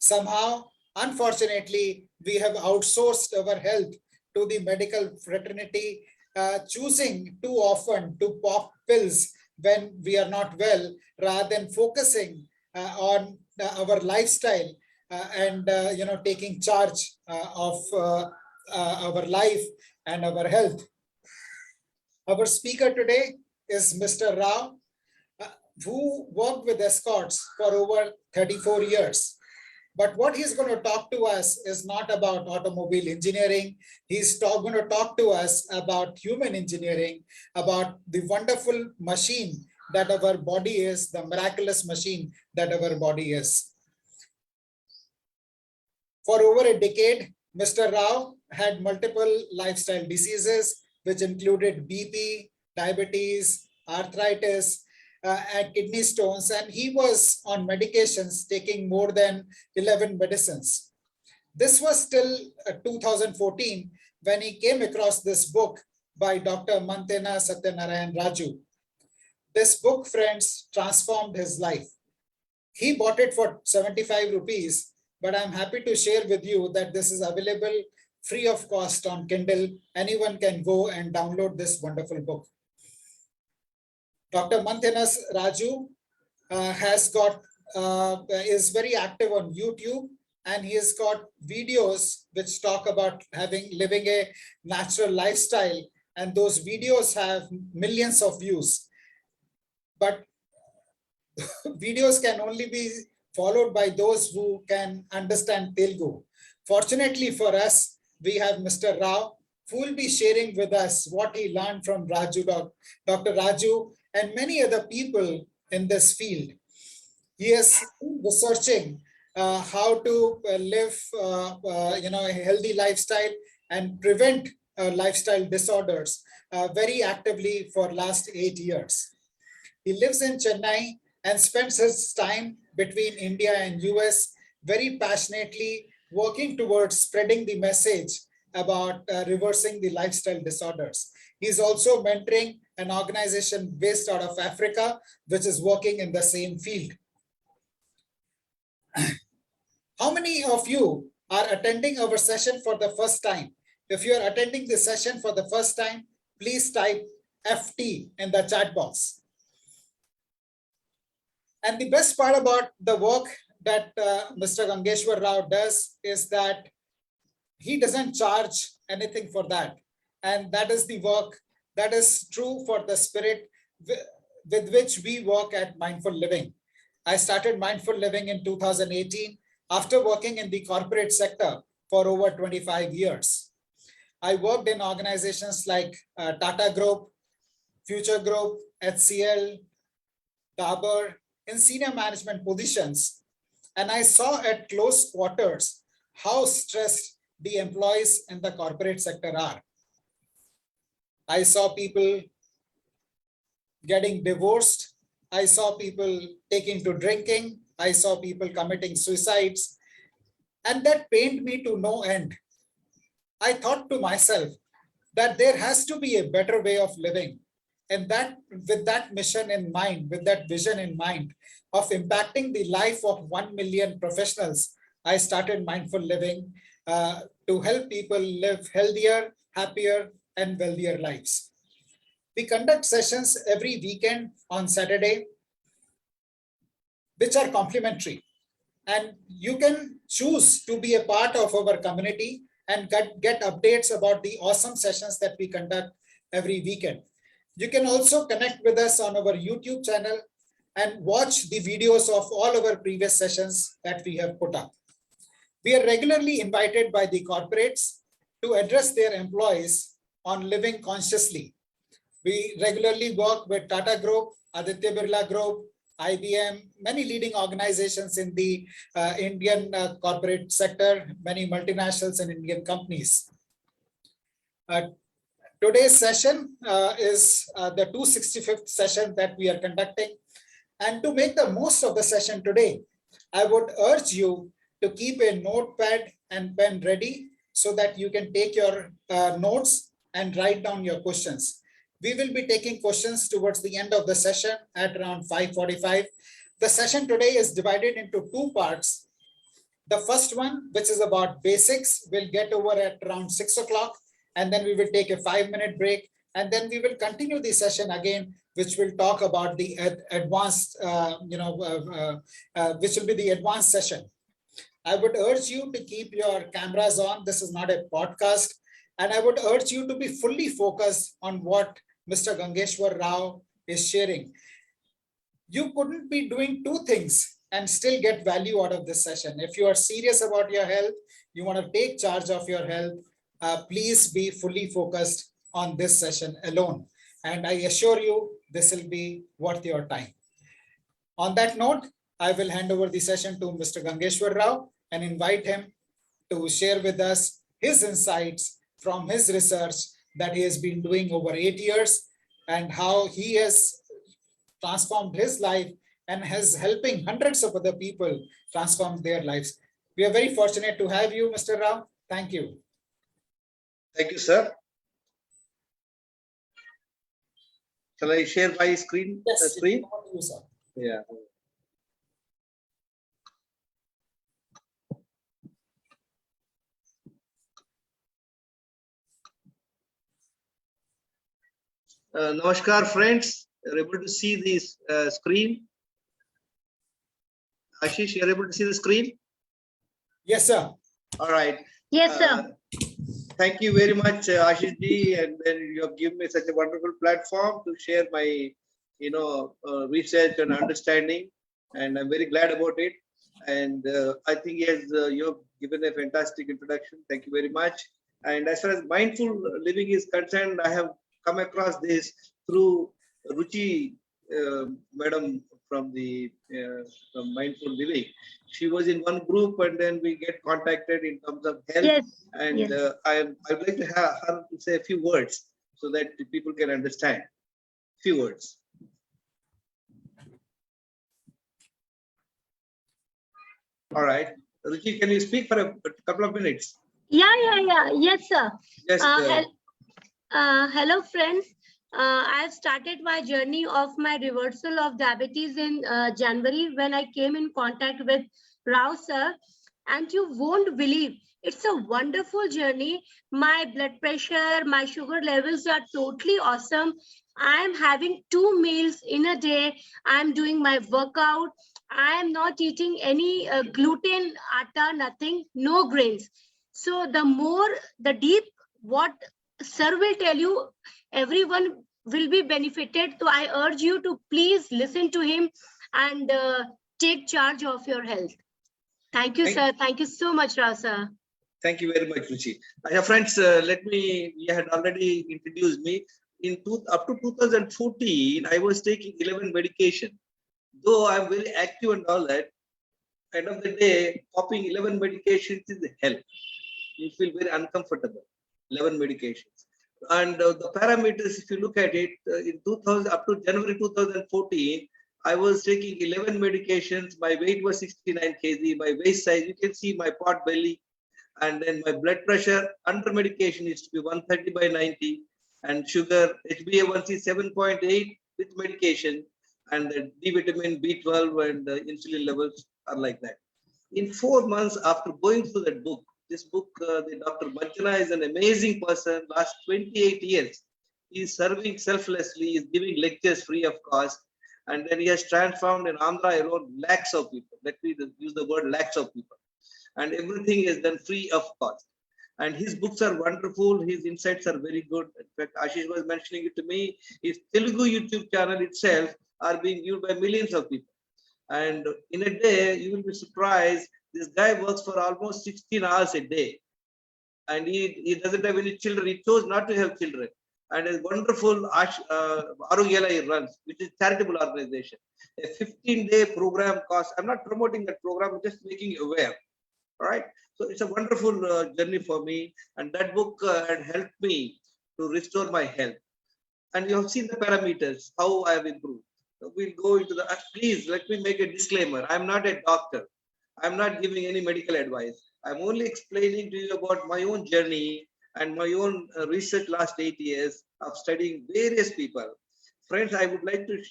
Somehow, unfortunately, we have outsourced our health to the medical fraternity, choosing too often to pop pills when we are not well, rather than focusing on our lifestyle and taking charge of our life and our health. Our speaker today is Mr. Rao, who worked with Escorts for over 34 years. But what he's going to talk to us is not about automobile engineering. He's going to talk to us about human engineering, about the wonderful machine that our body is, the miraculous machine that our body is. For over a decade, Mr. Rao had multiple lifestyle diseases, which included BP, diabetes, arthritis, and kidney stones, and he was on medications taking more than 11 medicines. This was till 2014 when he came across this book by Dr. Mantena Satyanarayan Raju. This book, friends, transformed his life. He bought it for 75 rupees, but I'm happy to share with you that this is available free of cost on Kindle. Anyone can go and download this wonderful book. Dr. Manthenas Raju is very active on YouTube, and he has got videos which talk about living a natural lifestyle, and those videos have millions of views. But videos can only be followed by those who can understand Telugu. Fortunately for us, we have Mr. Rao, who will be sharing with us what he learned from Dr. Raju, and many other people in this field. He is researching how to live a healthy lifestyle and prevent lifestyle disorders very actively for last 8 years. He lives in Chennai and spends his time between India and US very passionately working towards spreading the message about reversing the lifestyle disorders. He's also mentoring an organization based out of Africa, which is working in the same field. How many of you are attending our session for the first time? If you are attending the session for the first time, please type FT in the chat box. And the best part about the work that Mr. Gangeswara Rao does is that he doesn't charge anything for that. And that is the work that is true for the spirit with which we work at Mindful Living. I started Mindful Living in 2018 after working in the corporate sector for over 25 years. I worked in organizations like Tata Group, Future Group, HCL, Dabur, in senior management positions. And I saw at close quarters how stressed the employees in the corporate sector are. I saw people getting divorced. I saw people taking to drinking. I saw people committing suicides. And that pained me to no end. I thought to myself that there has to be a better way of living. And that with that mission in mind, with that vision in mind of impacting the life of 1 million professionals, I started Mindful Living to help people live healthier, happier, and wealthier lives. We conduct sessions every weekend on Saturday, which are complimentary. And you can choose to be a part of our community and get updates about the awesome sessions that we conduct every weekend. You can also connect with us on our YouTube channel and watch the videos of all our previous sessions that we have put up. We are regularly invited by the corporates to address their employees on living consciously. We regularly work with Tata Group, Aditya Birla Group, IBM, many leading organizations in the Indian corporate sector, many multinationals and Indian companies. Today's session is the 265th session that we are conducting. And to make the most of the session today, I would urge you to keep a notepad and pen ready so that you can take your notes and write down your questions. We will be taking questions towards the end of the session at around 5:45. The session today is divided into two parts. The first one, which is about basics, will get over at around 6 o'clock, and then we will take a 5-minute break, and then we will continue the session again, which will talk about the advanced, which will be the advanced session. I would urge you to keep your cameras on. This is not a podcast. And I would urge you to be fully focused on what Mr. Gangeshwar Rao is sharing. You couldn't be doing two things and still get value out of this session. If you are serious about your health, you want to take charge of your health, please be fully focused on this session alone. And I assure you, this will be worth your time. On that note, I will hand over the session to Mr. Gangeshwar Rao and invite him to share with us his insights from his research that he has been doing over 8 years and how he has transformed his life and has helping hundreds of other people transform their lives. We are very fortunate to have you, Mr. Rao. Thank you. Thank you, sir. Shall I share my screen? Yes, Screen? you, sir. Yeah. Namaskar, friends. You're able to see this screen? Ashish, you're able to see the screen? Yes, sir. All right. Yes, sir. Thank you very much, Ashish ji, and then you have given me such a wonderful platform to share my, research and understanding, and I'm very glad about it. And I think yes, you have given a fantastic introduction. Thank you very much. And as far as mindful living is concerned, I have come across this through Ruchi, madam from the from Mindful Living. She was in one group, and then we get contacted in terms of health. Yes. And Yes. I'd like to have her to say a few words so that people can understand. Few words. All right. Ruchi, can you speak for a couple of minutes? Yeah. Yes, sir. Just Hello, friends. I have started my journey of my reversal of diabetes in January when I came in contact with Rao sir, and you won't believe it's a wonderful journey. My blood pressure, my sugar levels are totally awesome. I am having 2 meals in a day. I'm doing my workout. I am not eating any gluten, atta, nothing, no grains. So the deep, what sir will tell you, everyone will be benefited. So I urge you to please listen to him and take charge of your health. Thank you, sir. Thank you so much, Rao sir. Thank you very much, Ruchi. Friends, you had already introduced me. Up to 2014, I was taking 11 medication. Though I'm very active and all that, end of the day, popping 11 medications is hell. You feel very uncomfortable. 11 medications. And the parameters, if you look at it, in 2000 up to January 2014, I was taking 11 medications. My weight was 69 kg. My waist size, you can see my pot belly. And then my blood pressure under medication is to be 130/90. And sugar, HbA1c 7.8 with medication. And the D vitamin, B12 and insulin levels are like that. In 4 months after going through that book, this book, the Dr. Manjana is an amazing person. Last 28 years, he is serving selflessly, he is giving lectures free of cost. And then he has transformed in Andhra alone lakhs of people. Let me use the word lakhs of people. And everything is done free of cost. And his books are wonderful. His insights are very good. In fact, Ashish was mentioning it to me. His Telugu YouTube channel itself are being viewed by millions of people. And in a day, you will be surprised. This guy works for almost 16 hours a day. And he doesn't have any children. He chose not to have children. And a wonderful Arugyala he runs, which is a charitable organization. A 15-day program cost. I'm not promoting that program, I'm just making you aware. All right. So it's a wonderful journey for me. And that book had helped me to restore my health. And you have seen the parameters, how I have improved. So we'll go into the, please let me make a disclaimer. I'm not a doctor. I'm not giving any medical advice. I'm only explaining to you about my own journey and my own research last 8 years of studying various people. Friends, I would like to,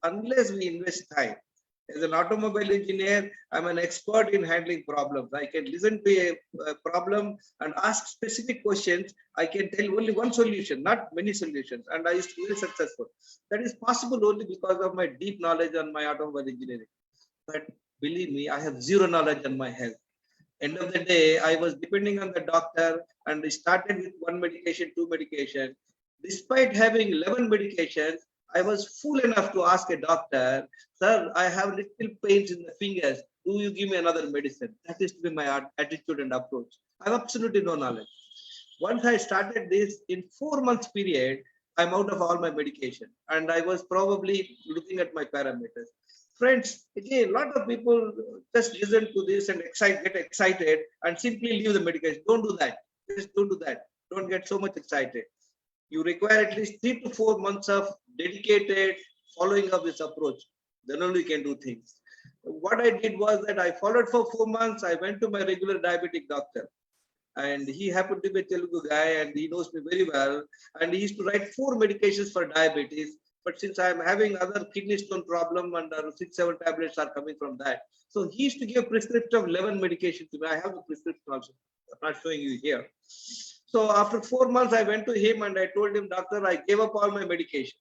unless we invest time, As an automobile engineer, I'm an expert in handling problems. I can listen to a problem and ask specific questions. I can tell only one solution, not many solutions. And I used to be very successful. That is possible only because of my deep knowledge on my automobile engineering. But believe me, I have zero knowledge on my health. End of the day, I was depending on the doctor and I started with one medication, two medication. Despite having 11 medications, I was fool enough to ask a doctor, sir, I have little pains in the fingers. Do you give me another medicine? That is to be my attitude and approach. I have absolutely no knowledge. Once I started this, in 4 months period, I'm out of all my medication. And I was probably looking at my parameters. Friends, again, a lot of people just listen to this and get excited and simply leave the medication. Don't do that. Just don't do that. Don't get so much excited. You require at least 3 to 4 months of dedicated following of this approach. Then only you can do things. What I did was that I followed for 4 months. I went to my regular diabetic doctor. And he happened to be a Telugu guy and he knows me very well. And he used to write 4 medications for diabetes. But since I'm having other kidney stone problem and 6-7 tablets are coming from that. So he used to give a prescription of 11 medications to me. I have the prescription also. I'm not showing you here. So after 4 months, I went to him and I told him, doctor, I gave up all my medication.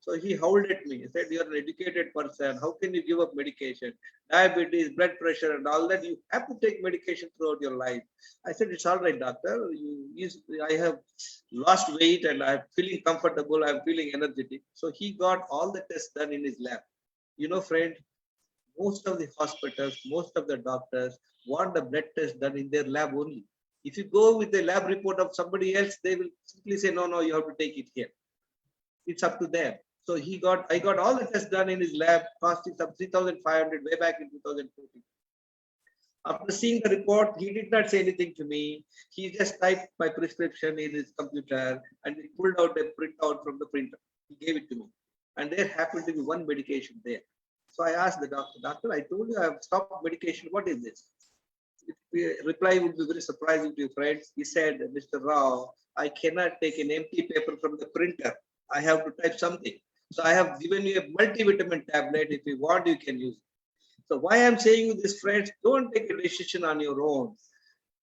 So he howled at me. He said, you're an educated person. How can you give up medication? Diabetes, blood pressure and all that. You have to take medication throughout your life. I said, it's all right, doctor. I have lost weight and I'm feeling comfortable. I'm feeling energetic. So he got all the tests done in his lab. You know, friend, most of the hospitals, most of the doctors want the blood test done in their lab only. If you go with the lab report of somebody else, they will simply say, no, you have to take it here. It's up to them. So I got all the tests done in his lab, costing some 3,500 way back in 2014. After seeing the report, he did not say anything to me. He just typed my prescription in his computer and he pulled out a printout from the printer. He gave it to me. And there happened to be one medication there. So I asked the doctor, I told you I have stopped medication. What is this? The reply would be very surprising to you, friends. He said, Mr. Rao, I cannot take an empty paper from the printer. I have to type something. So I have given you a multivitamin tablet. If you want, you can use it. So why I'm saying you this, friends, don't take a decision on your own.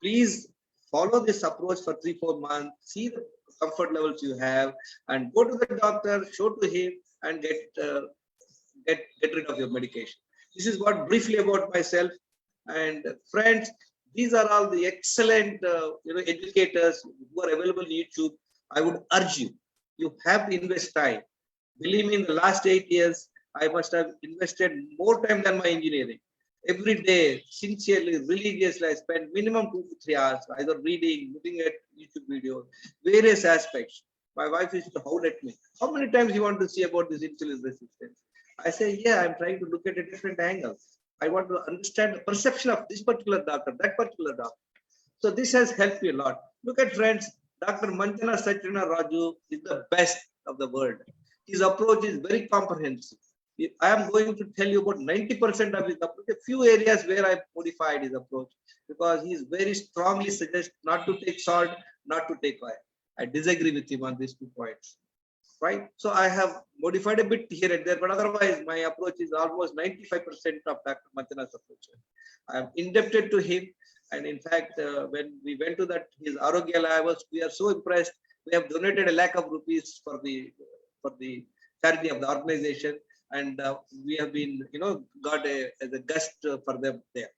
Please follow this approach for 3-4 months, see the comfort levels you have, and go to the doctor, show to him, and get rid of your medication. This is what briefly about myself. And friends, these are all the excellent educators who are available on YouTube. I would urge you, you have to invest time. Believe me, in the last 8 years, I must have invested more time than my engineering. Every day, sincerely, religiously, I spend minimum 2 to 3 hours, either reading, looking at YouTube videos, various aspects. My wife used to howl at me. How many times you want to see about this insulin resistance? I say, yeah, I'm trying to look at a different angle. I want to understand the perception of this particular doctor, that particular doctor. So this has helped me a lot. Look at, friends, Dr. Manjana Satyana Raju is the best of the world. His approach is very comprehensive. I am going to tell you about 90% of his approach, a few areas where I modified his approach, because he is very strongly suggests not to take salt, not to take oil. I disagree with him on these 2 points. Right? So I have modified a bit here and there, but otherwise my approach is almost 95% of Dr. Manjana's approach. I am indebted to him. And in fact, when we went to his Arogyala, we are so impressed. We have donated 1 lakh of rupees for the charity of the organization, and we have been, got as a guest for them there.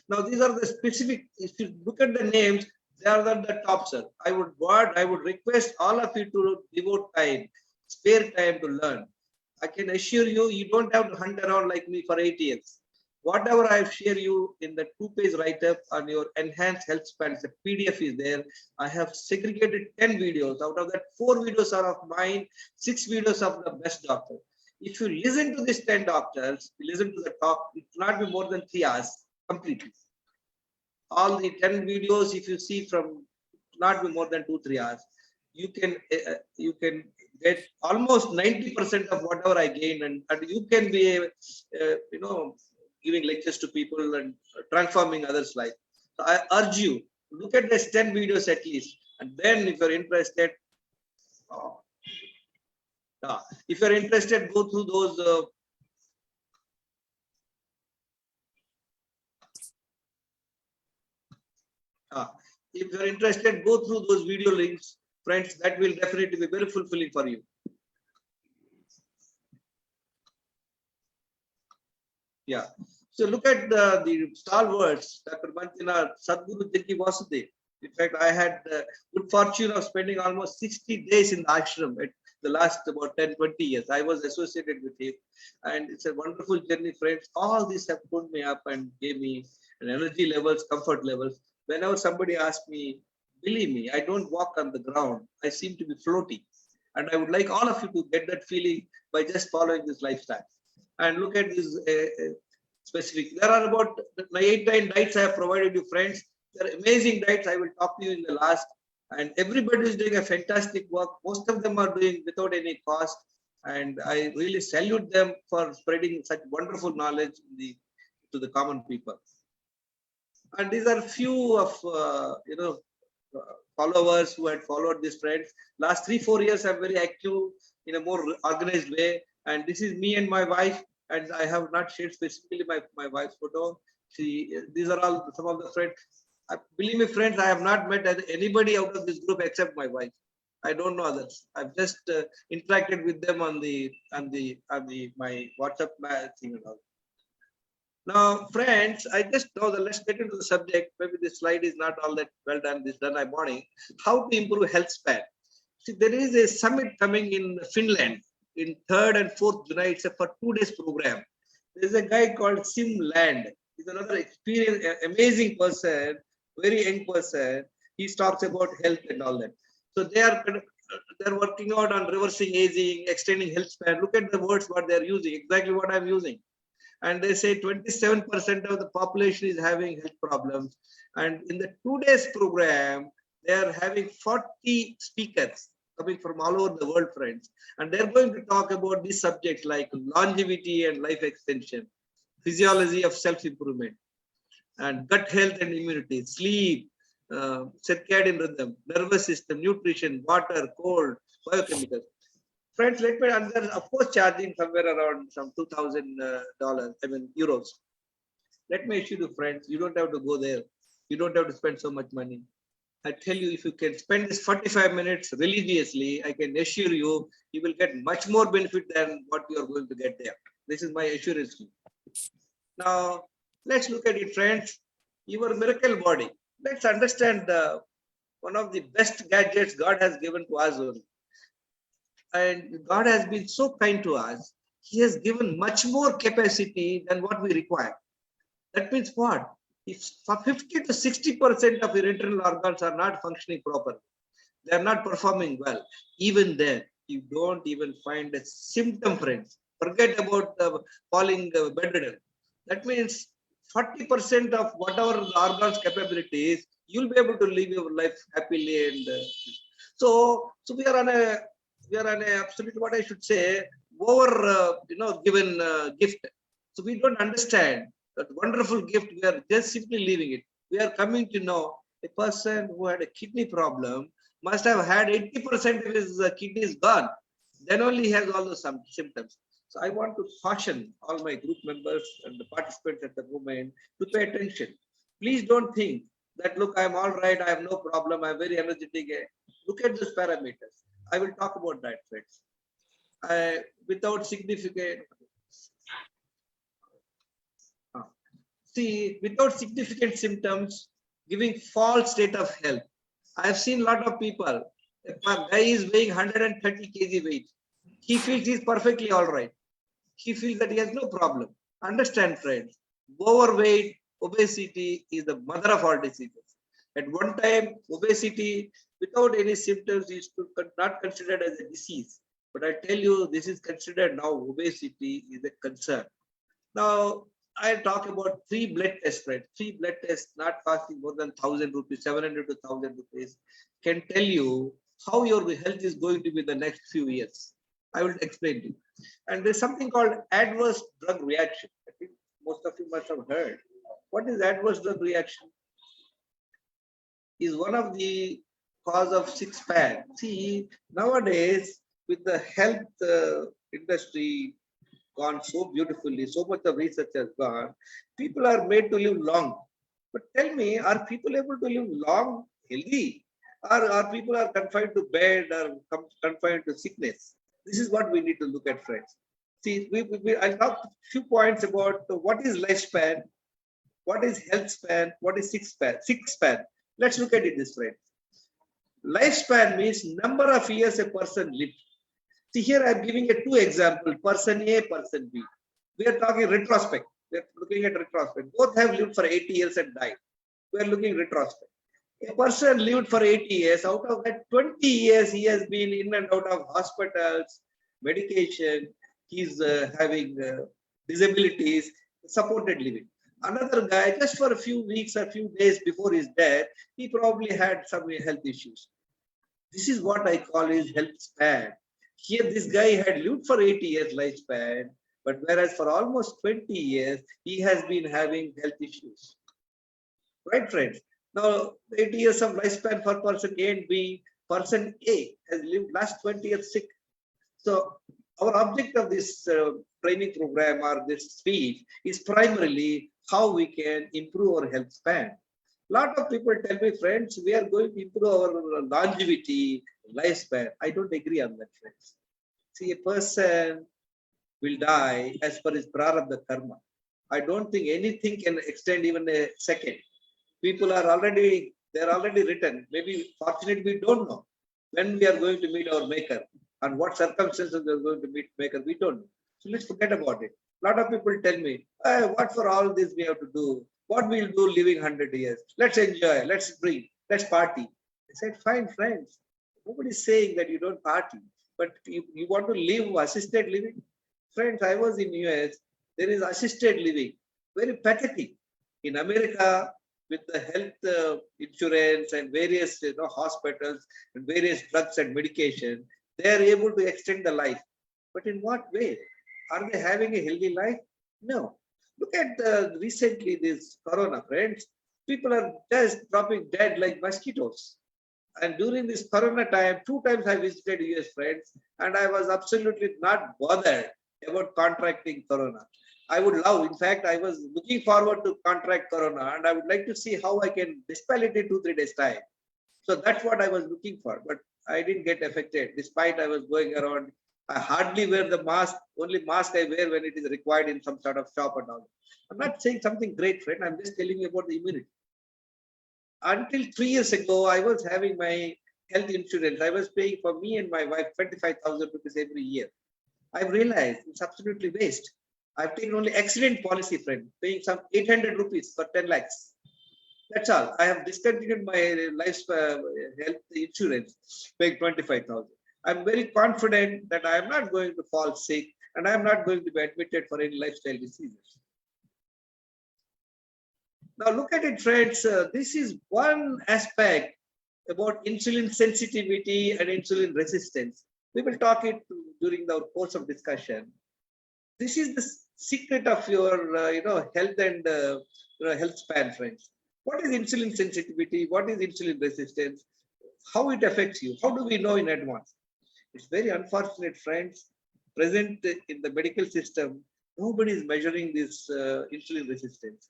Now these are the specific. If you look at the names, they are the top, sir. I would request all of you to devote time, spare time to learn. I can assure you, you don't have to hunt around like me for 8 years. Whatever I've shared you in the 2-page write-up on your enhanced health span, the PDF is there. I have segregated 10 videos. Out of that, 4 videos are of mine, 6 videos of the best doctor. If you listen to these 10 doctors, listen to the talk, it will not be more than 3 hours completely. All the 10 videos, if you see from, not be more than 2-3 hours, you can get almost 90% of whatever I gained, and you can be giving lectures to people and transforming others' life. So I urge you, look at these 10 videos at least, and then if you're interested, go through those If you're interested, go through those video links, friends. That will definitely be very fulfilling for you. Yeah. So look at the stalwarts, Dr. Mantina, Sadhguru Jaki Vasudev. In fact, I had good fortune of spending almost 60 days in the ashram at the last about 10, 20 years. I was associated with him. And it's a wonderful journey, friends. All these have pulled me up and gave me an energy levels, comfort levels. Whenever somebody asks me, believe me, I don't walk on the ground. I seem to be floating. And I would like all of you to get that feeling by just following this lifestyle. And look at this specific. There are about 8-9 diets I have provided you, friends. They are amazing diets. I will talk to you in the last. And everybody is doing a fantastic work. Most of them are doing without any cost. And I really salute them for spreading such wonderful knowledge to the common people. And these are few of followers who had followed these friends. Last 3-4 years, I'm very active in a more organized way. And this is me and my wife. And I have not shared specifically my wife's photo. These are all some of the friends. Believe me, friends, I have not met anybody out of this group except my wife. I don't know others. I've just interacted with them on my WhatsApp thing and all. Now, friends, I just know that let's get into the subject. Maybe this slide is not all that well done. This done by morning. How to improve health span. See, there is a summit coming in Finland in 3rd and 4th July. It's a for 2 days program. There's a guy called Sim Land. He's another experienced, amazing person, very young person. He talks about health and all that. So they're working out on reversing aging, extending health span. Look at the words what they're using, exactly what I'm using. And they say 27% of the population is having health problems. And in the 2 days program, they are having 40 speakers coming from all over the world, friends. And they're going to talk about these subjects like longevity and life extension, physiology of self-improvement, and gut health and immunity, sleep, circadian rhythm, nervous system, nutrition, water, cold, biochemicals. Friends, let me, and they're of course charging somewhere around some $2,000, euros. Let me assure you, friends, you don't have to go there. You don't have to spend so much money. I tell you, if you can spend this 45 minutes religiously, I can assure you, you will get much more benefit than what you are going to get there. This is my assurance to you. Now, let's look at it, friends. Your miracle body. Let's understand one of the best gadgets God has given to us only. And God has been so kind to us. He has given much more capacity than what we require. That means what? If 50 to 60% of your internal organs are not functioning properly, they are not performing well, even then, you don't even find a symptom, friends. Forget about falling bedridden. That means 40% of whatever the organ's capabilities, you'll be able to live your life happily. And so we are on a absolutely, what I should say, over given gift. So we don't understand that wonderful gift. We are just simply leaving it. We are coming to know a person who had a kidney problem must have had 80% of his kidneys gone. Then only he has all those symptoms. So I want to caution all my group members and the participants at the moment to pay attention. Please don't think that, look, I'm all right, I have no problem, I'm very energetic. Look at those parameters. I will talk about that, friends. Without significant, without significant symptoms, giving false state of health. I have seen a lot of people. If a guy is weighing 130 kg weight, he feels he's perfectly all right. He feels that he has no problem. Understand, friends, overweight, obesity is the mother of all diseases. At one time, obesity without any symptoms is not considered as a disease. But I tell you, this is considered now, obesity is a concern. Now, I talk about 3 blood tests, friends. 3 blood tests not costing more than 1,000 rupees, 700 to 1,000 rupees, can tell you how your health is going to be the next few years. I will explain to you. And there's something called adverse drug reaction. I think most of you must have heard. What is adverse drug reaction? Is one of the cause of six-pack. See, nowadays, with the health industry gone so beautifully, so much of research has gone, people are made to live long. But tell me, are people able to live long, healthy? Or are people are confined to bed or confined to sickness? This is what we need to look at, friends. See, I talked a few points about what is lifespan, what is health span, what is six span. Let's look at it this way. Lifespan means number of years a person lives. See, here I'm giving a two example, person A, person B. We are talking retrospect. We are looking at retrospect. Both have lived for 80 years and died. We are looking retrospect. A person lived for 80 years. Out of that 20 years, he has been in and out of hospitals, medication. He's having disabilities, supported living. Another guy, just for a few weeks or few days before his death, he probably had some health issues. This is what I call his health span. Here, this guy had lived for 80 years lifespan, but whereas for almost 20 years, he has been having health issues. Right, friends? Now, 80 years of lifespan for person A and B, person A has lived last 20 years sick. So, our object of this training program or this speech is primarily how we can improve our health span. A lot of people tell me, friends, we are going to improve our longevity, lifespan. I don't agree on that, friends. See, a person will die as per his prarabdha karma. I don't think anything can extend even a second. People are already, they're already written. Maybe fortunately we don't know when we are going to meet our maker and what circumstances we are going to meet maker, we don't know. So let's forget about it. A lot of people tell me, what for all this we have to do? What we'll do living 100 years? Let's enjoy, let's breathe, let's party. I said, fine, friends. Nobody's saying that you don't party, but you want to live assisted living. Friends, I was in US, there is assisted living, very pathetic. In America, with the health insurance and various hospitals and various drugs and medication, they are able to extend the life. But in what way? Are they having a healthy life? No. Look at recently this corona, friends. People are just dropping dead like mosquitoes. And during this corona time, 2 times I visited US, friends, and I was absolutely not bothered about contracting corona. I would love, in fact, I was looking forward to contract corona, and I would like to see how I can dispel it in 2-3 days time. So that's what I was looking for, but I didn't get affected despite I was going around. I hardly wear the mask, only mask I wear when it is required in some sort of shop and all. I'm not saying something great, friend. I'm just telling you about the immunity. Until 3 years ago, I was having my health insurance. I was paying for me and my wife 25,000 rupees every year. I've realized it's absolutely waste. I've taken only accident policy, friend, paying some 800 rupees for 10 lakhs. That's all. I have discontinued my life health insurance, paying 25,000. I'm very confident that I am not going to fall sick and I am not going to be admitted for any lifestyle diseases. Now look at it, friends. This is one aspect about insulin sensitivity and insulin resistance. We will talk it during the course of discussion. This is the secret of your health and health span, friends. What is insulin sensitivity? What is insulin resistance? How it affects you? How do we know in advance? It's very unfortunate, friends. Present in the medical system, nobody is measuring this insulin resistance.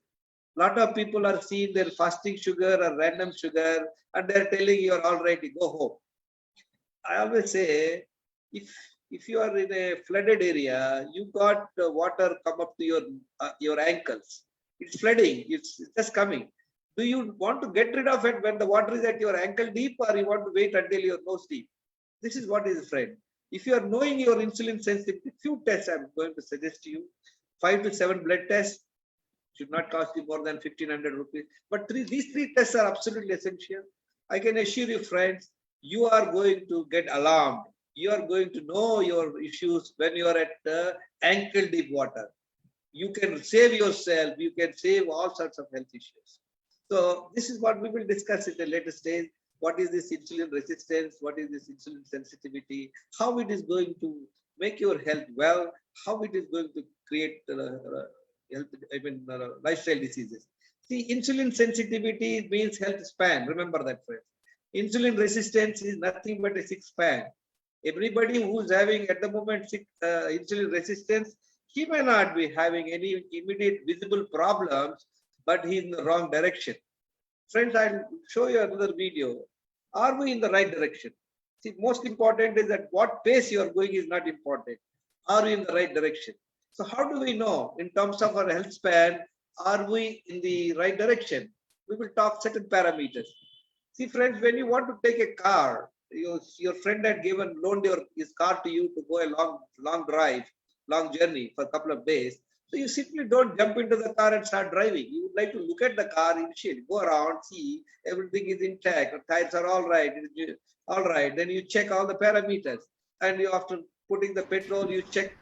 A lot of people are seeing their fasting sugar or random sugar, and they're telling you are all right, you go home. I always say, if you are in a flooded area, you got water come up to your ankles. It's flooding. It's just coming. Do you want to get rid of it when the water is at your ankle deep, or you want to wait until your nose deep? This is what is, friend. If you are knowing your insulin sensitivity, few tests I'm going to suggest to you. 5 to 7 blood tests should not cost you more than 1,500 rupees. But these three tests are absolutely essential. I can assure you, friends, you are going to get alarmed. You are going to know your issues when you are at ankle deep water. You can save yourself. You can save all sorts of health issues. So this is what we will discuss at a later stage. What is this insulin resistance? What is this insulin sensitivity? How it is going to make your health well? How it is going to create lifestyle diseases. See, insulin sensitivity means health span. Remember that, friends. Insulin resistance is nothing but a sick span. Everybody who's having at the moment insulin resistance, he may not be having any immediate visible problems, but he's in the wrong direction. Friends, I'll show you another video. Are we in the right direction? See, most important is that what pace you are going is not important. Are we in the right direction? So how do we know in terms of our health span, are we in the right direction? We will talk certain parameters. See, friends, when you want to take a car, your friend had loaned his car to you to go a long drive, long journey for a couple of days. So you simply don't jump into the car and start driving. You would like to look at the car initially, go around, see everything is intact, the tires are all right, all right. Then you check all the parameters, and you after putting the petrol, you check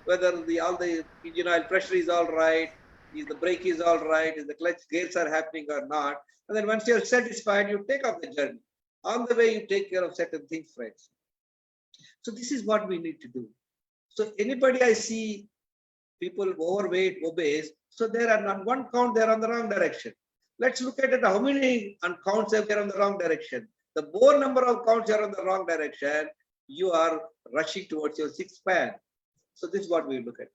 whether all the engine oil pressure is all right, is the brake is all right, is the clutch gears are happening or not. And then once you're satisfied, you take off the journey. On the way, you take care of certain things, friends. So this is what we need to do. So anybody I see, people overweight, obese, so they are on one count, they're on the wrong direction. Let's look at it, how many counts are on the wrong direction. The more number of counts are on the wrong direction, you are rushing towards your six span. So this is what we look at.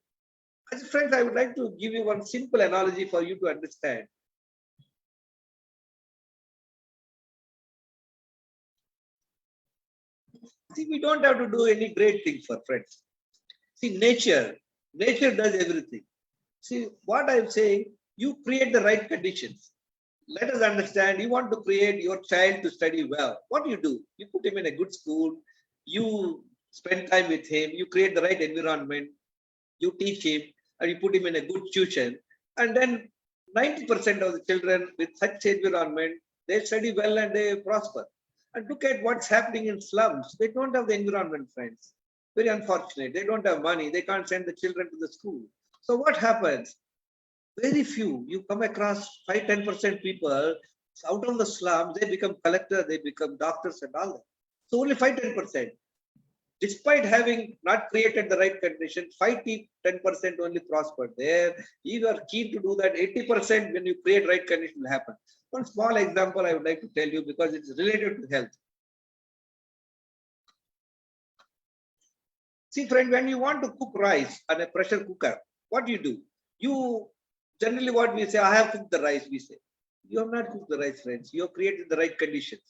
As friends, I would like to give you one simple analogy for you to understand. See, we don't have to do any great thing for friends. See, nature does everything. See, what I'm saying, you create the right conditions. Let us understand, you want to create your child to study well. What do? You put him in a good school, you spend time with him, you create the right environment, you teach him, and you put him in a good tuition. And then 90% of the children with such environment, they study well and they prosper. And look at what's happening in slums. They don't have the environment, friends. Very unfortunate. They don't have money. They can't send the children to the school. So what happens? Very few. You come across 5-10% people out of the slums, they become collectors, they become doctors and all that. So only 5-10%. Despite having not created the right conditions, 5-10% only prospered there. If you are keen to do that, 80% when you create right conditions will happen. One small example I would like to tell you because it's related to health. See, friend, when you want to cook rice on a pressure cooker, what do? You generally what we say, I have cooked the rice, we say. You have not cooked the rice, friends. You have created the right conditions.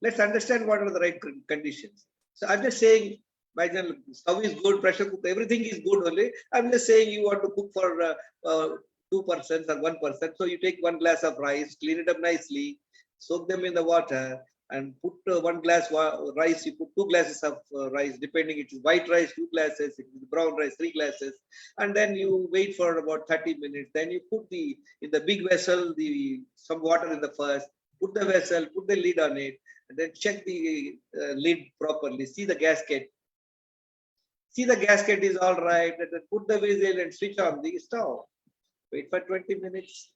Let's understand what are the right conditions. So I'm just saying, by the stove is good, pressure cooker, everything is good only. I'm just saying you want to cook for 2 persons or 1 person. So you take 1 glass of rice, clean it up nicely, soak them in the water, and put 1 glass rice, you put 2 glasses of rice, depending it is white rice, 2 glasses, it is brown rice, 3 glasses, and then you wait for about 30 minutes. Then you put in the big vessel, some water in the first, put the vessel, put the lid on it, and then check the lid properly, see the gasket. See the gasket is all right, and then put the whistle and switch on the stove. Wait for 20 minutes,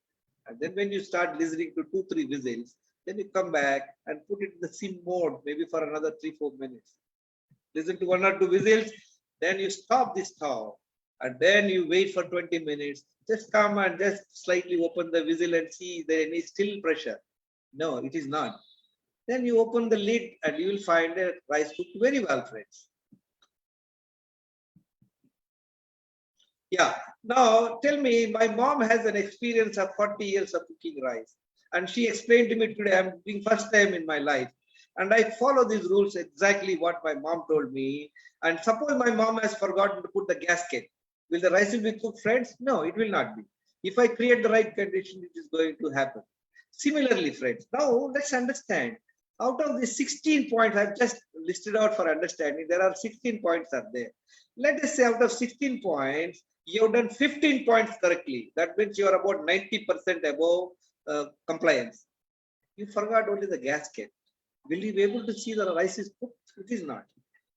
and then when you start listening to 2-3 whistles, then you come back and put it in the sim mode, maybe for another 3-4 minutes. Listen to 1 or 2 whistles, then you stop the stove, and then you wait for 20 minutes. Just come and just slightly open the whistle and see there any still pressure. No, it is not. Then you open the lid and you will find the rice cooked very well, friends. Yeah. Now tell me, my mom has an experience of 40 years of cooking rice. And she explained to me today, I'm doing first time in my life. And I follow these rules exactly what my mom told me. And suppose my mom has forgotten to put the gasket. Will the rice be cooked, friends? No, it will not be. If I create the right condition, it is going to happen. Similarly, friends, now let's understand. Out of the 16 points I've just listed out for understanding, there are 16 points are there. Let us say out of 16 points, you have done 15 points correctly. That means you are about 90% above compliance. You forgot only the gasket. Will you be able to see the rice is cooked? It is not.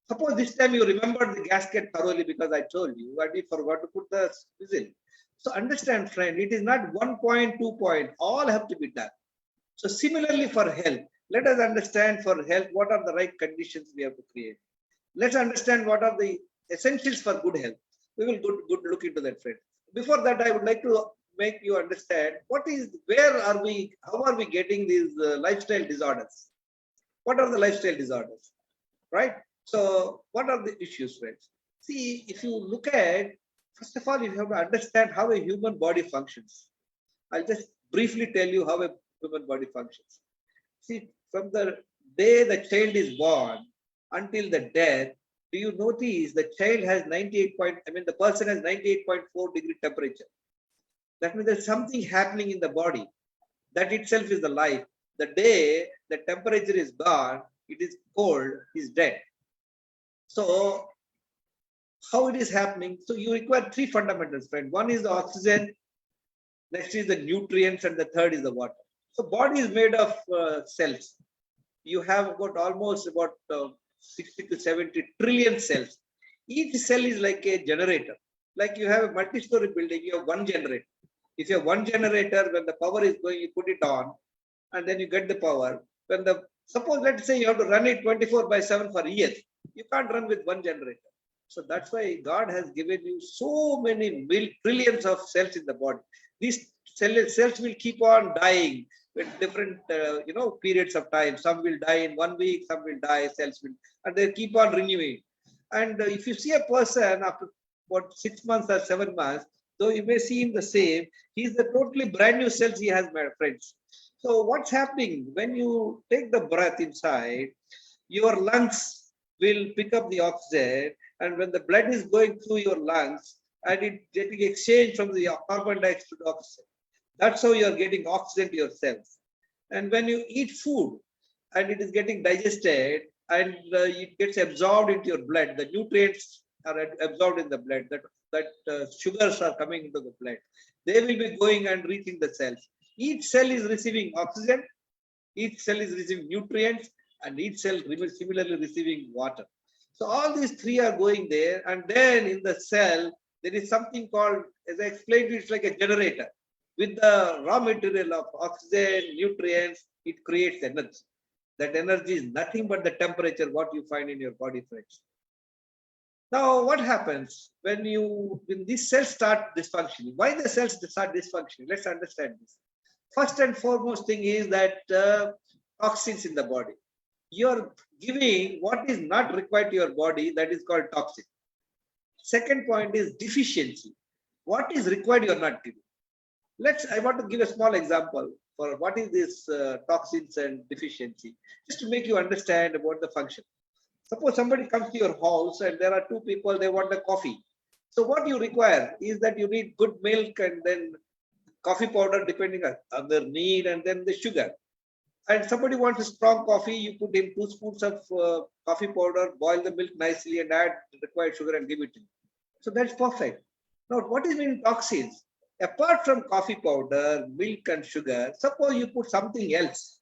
Suppose this time you remembered the gasket thoroughly because I told you, but you forgot to put the whistle. So understand, friend, it is not 1 point, 2 point, all have to be done. So similarly for health, let us understand for health, what are the right conditions we have to create. Let's understand what are the essentials for good health. We will good look into that, friend. Before that, I would like to make you understand how are we getting these lifestyle disorders? What are the lifestyle disorders, right? So what are the issues, friends? See, if you look at, first of all, you have to understand how a human body functions. I'll just briefly tell you how a human body functions. See, from the day the child is born until the death, do you notice the child has the person has 98.4 degree temperature. That means there's something happening in the body. That itself is the life. The day the temperature is gone, it is cold, is dead. So how it is happening? So you require three fundamentals, friend. One is the oxygen, next is the nutrients, and the third is the water. So body is made of cells. You have almost about 60 to 70 trillion cells. Each cell is like a generator. Like you have a multi-story building, you have one generator. If you have one generator, when the power is going, you put it on, and then you get the power. Suppose, let's say you have to run it 24/7 for years. You can't run with one generator. So that's why God has given you so many trillions of cells in the body. These cells will keep on dying with different periods of time. Some will die in 1 week, some will die, and they keep on renewing. And if you see a person after 6 months or 7 months, though you may see him the same, he's the totally brand new cells he has, my friends. So what's happening when you take the breath inside, your lungs will pick up the oxygen, and when the blood is going through your lungs and it getting exchanged from the carbon dioxide to oxygen, that's how you're getting oxygen to your cells. And when you eat food and it is getting digested and it gets absorbed into your blood, the nutrients are absorbed in the blood, that sugars are coming into the blood. They will be going and reaching the cells. Each cell is receiving oxygen, each cell is receiving nutrients, and each cell similarly receiving water. So all these three are going there, and then in the cell, there is something called, as I explained, it's like a generator. With the raw material of oxygen, nutrients, it creates energy. That energy is nothing but the temperature, what you find in your body, friends. Now, what happens when these cells start dysfunctioning? Why the cells start dysfunctioning? Let's understand this. First and foremost thing is that toxins in the body. You're giving what is not required to your body, that is called toxin. Second point is deficiency. What is required, you're not giving. I want to give a small example for what is this toxins and deficiency, just to make you understand about the function. Suppose somebody comes to your house and there are two people, they want a coffee. So what you require is that you need good milk and then coffee powder depending on their need, and then the sugar. And somebody wants a strong coffee, you put in 2 spoons of coffee powder, boil the milk nicely and add the required sugar and give it to you. So that's perfect. Now, what is mean toxins? Apart from coffee powder, milk and sugar, suppose you put something else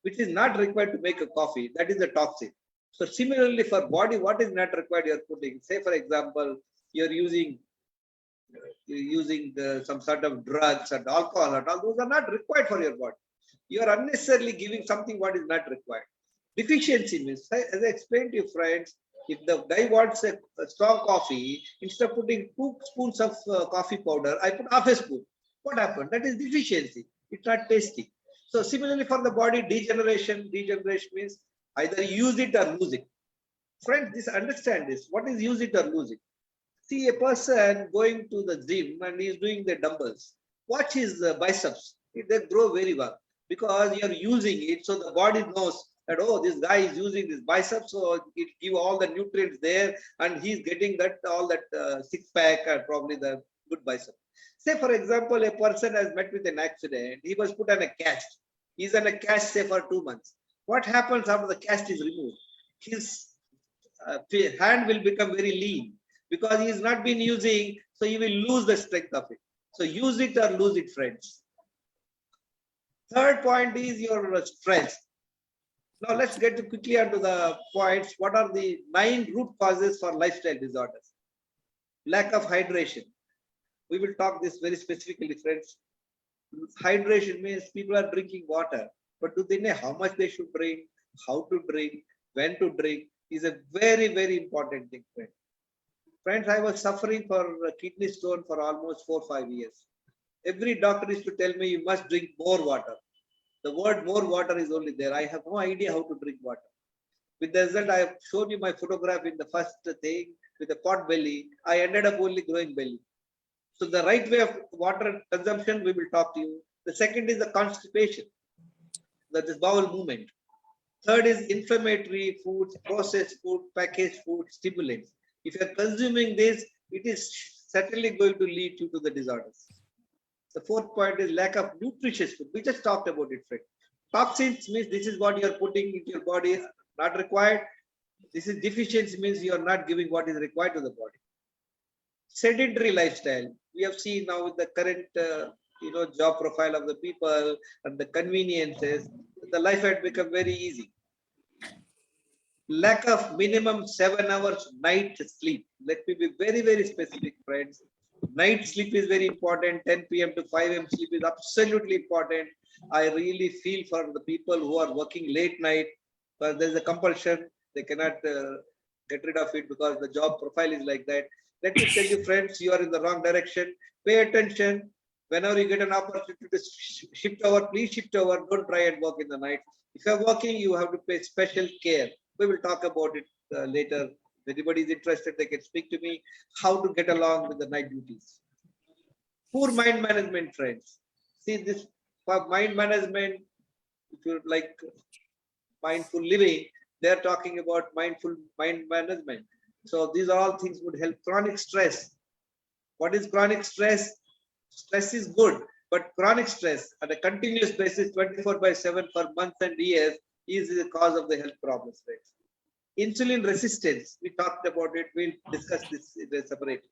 which is not required to make a coffee, that is a toxin. So similarly for body, what is not required you're putting? Say for example, you're using some sort of drugs and alcohol and all, those are not required for your body. You are unnecessarily giving something what is not required. Deficiency means, as I explained to you, friends, if the guy wants a strong coffee, instead of putting 2 spoons of coffee powder, I put half a spoon. What happened? That is deficiency. It's not tasty. So similarly for the body, degeneration means either use it or lose it. Friends, understand this. What is use it or lose it? See a person going to the gym and he is doing the dumbbells. Watch his biceps. They grow very well because you are using it. So the body knows that, oh, this guy is using this biceps, so it give all the nutrients there, and he's getting all that six pack and probably the good bicep. Say for example, a person has met with an accident. He was put on a cast. He's on a cast, say for 2 months. What happens after the cast is removed? His hand will become very lean because he has not been using, so he will lose the strength of it. So use it or lose it, friends. Third point is your stress. Now let's get quickly onto the points. What are the 9 root causes for lifestyle disorders? Lack of hydration. We will talk this very specifically, friends. Hydration means people are drinking water, but do they know how much they should drink, how to drink, when to drink is a very, very important thing, friends. Friends, I was suffering for a kidney stone for almost 4 or 5 years. Every doctor used to tell me you must drink more water. The word more water is only there. I have no idea how to drink water. With the result, I have shown you my photograph in the first thing with a pot belly. I ended up only growing belly. So the right way of water consumption, we will talk to you. The second is the constipation, that is bowel movement. Third is inflammatory foods, processed food, packaged food, stimulants. If you are consuming this, it is certainly going to lead you to the disorders. The fourth point is lack of nutritious food. We just talked about it, friend. Toxins means this is what you are putting into your body, is not required. This is deficiency, means you are not giving what is required to the body. Sedentary lifestyle. We have seen now with the current job profile of the people and the conveniences, the life had become very easy. Lack of minimum 7 hours night sleep. Let me be very, very specific, friends. Night sleep is very important. 10 p.m. to 5 a.m. sleep is absolutely important. I really feel for the people who are working late night, but there's a compulsion. They cannot get rid of it because the job profile is like that. Let me tell you, friends, you are in the wrong direction. Pay attention. Whenever you get an opportunity to shift over, please shift over. Don't try and work in the night. If you're working, you have to pay special care. We will talk about it later. If anybody is interested, they can speak to me how to get along with the night duties. Poor mind management, friends. See, this for mind management, if you like mindful living, they're talking about mindful mind management. So these are all things would help. Chronic stress. What is chronic stress? Stress is good, but chronic stress at a continuous basis, 24/7 for months and years, is the cause of the health problems. Right? Insulin resistance. We talked about it. We'll discuss this separately.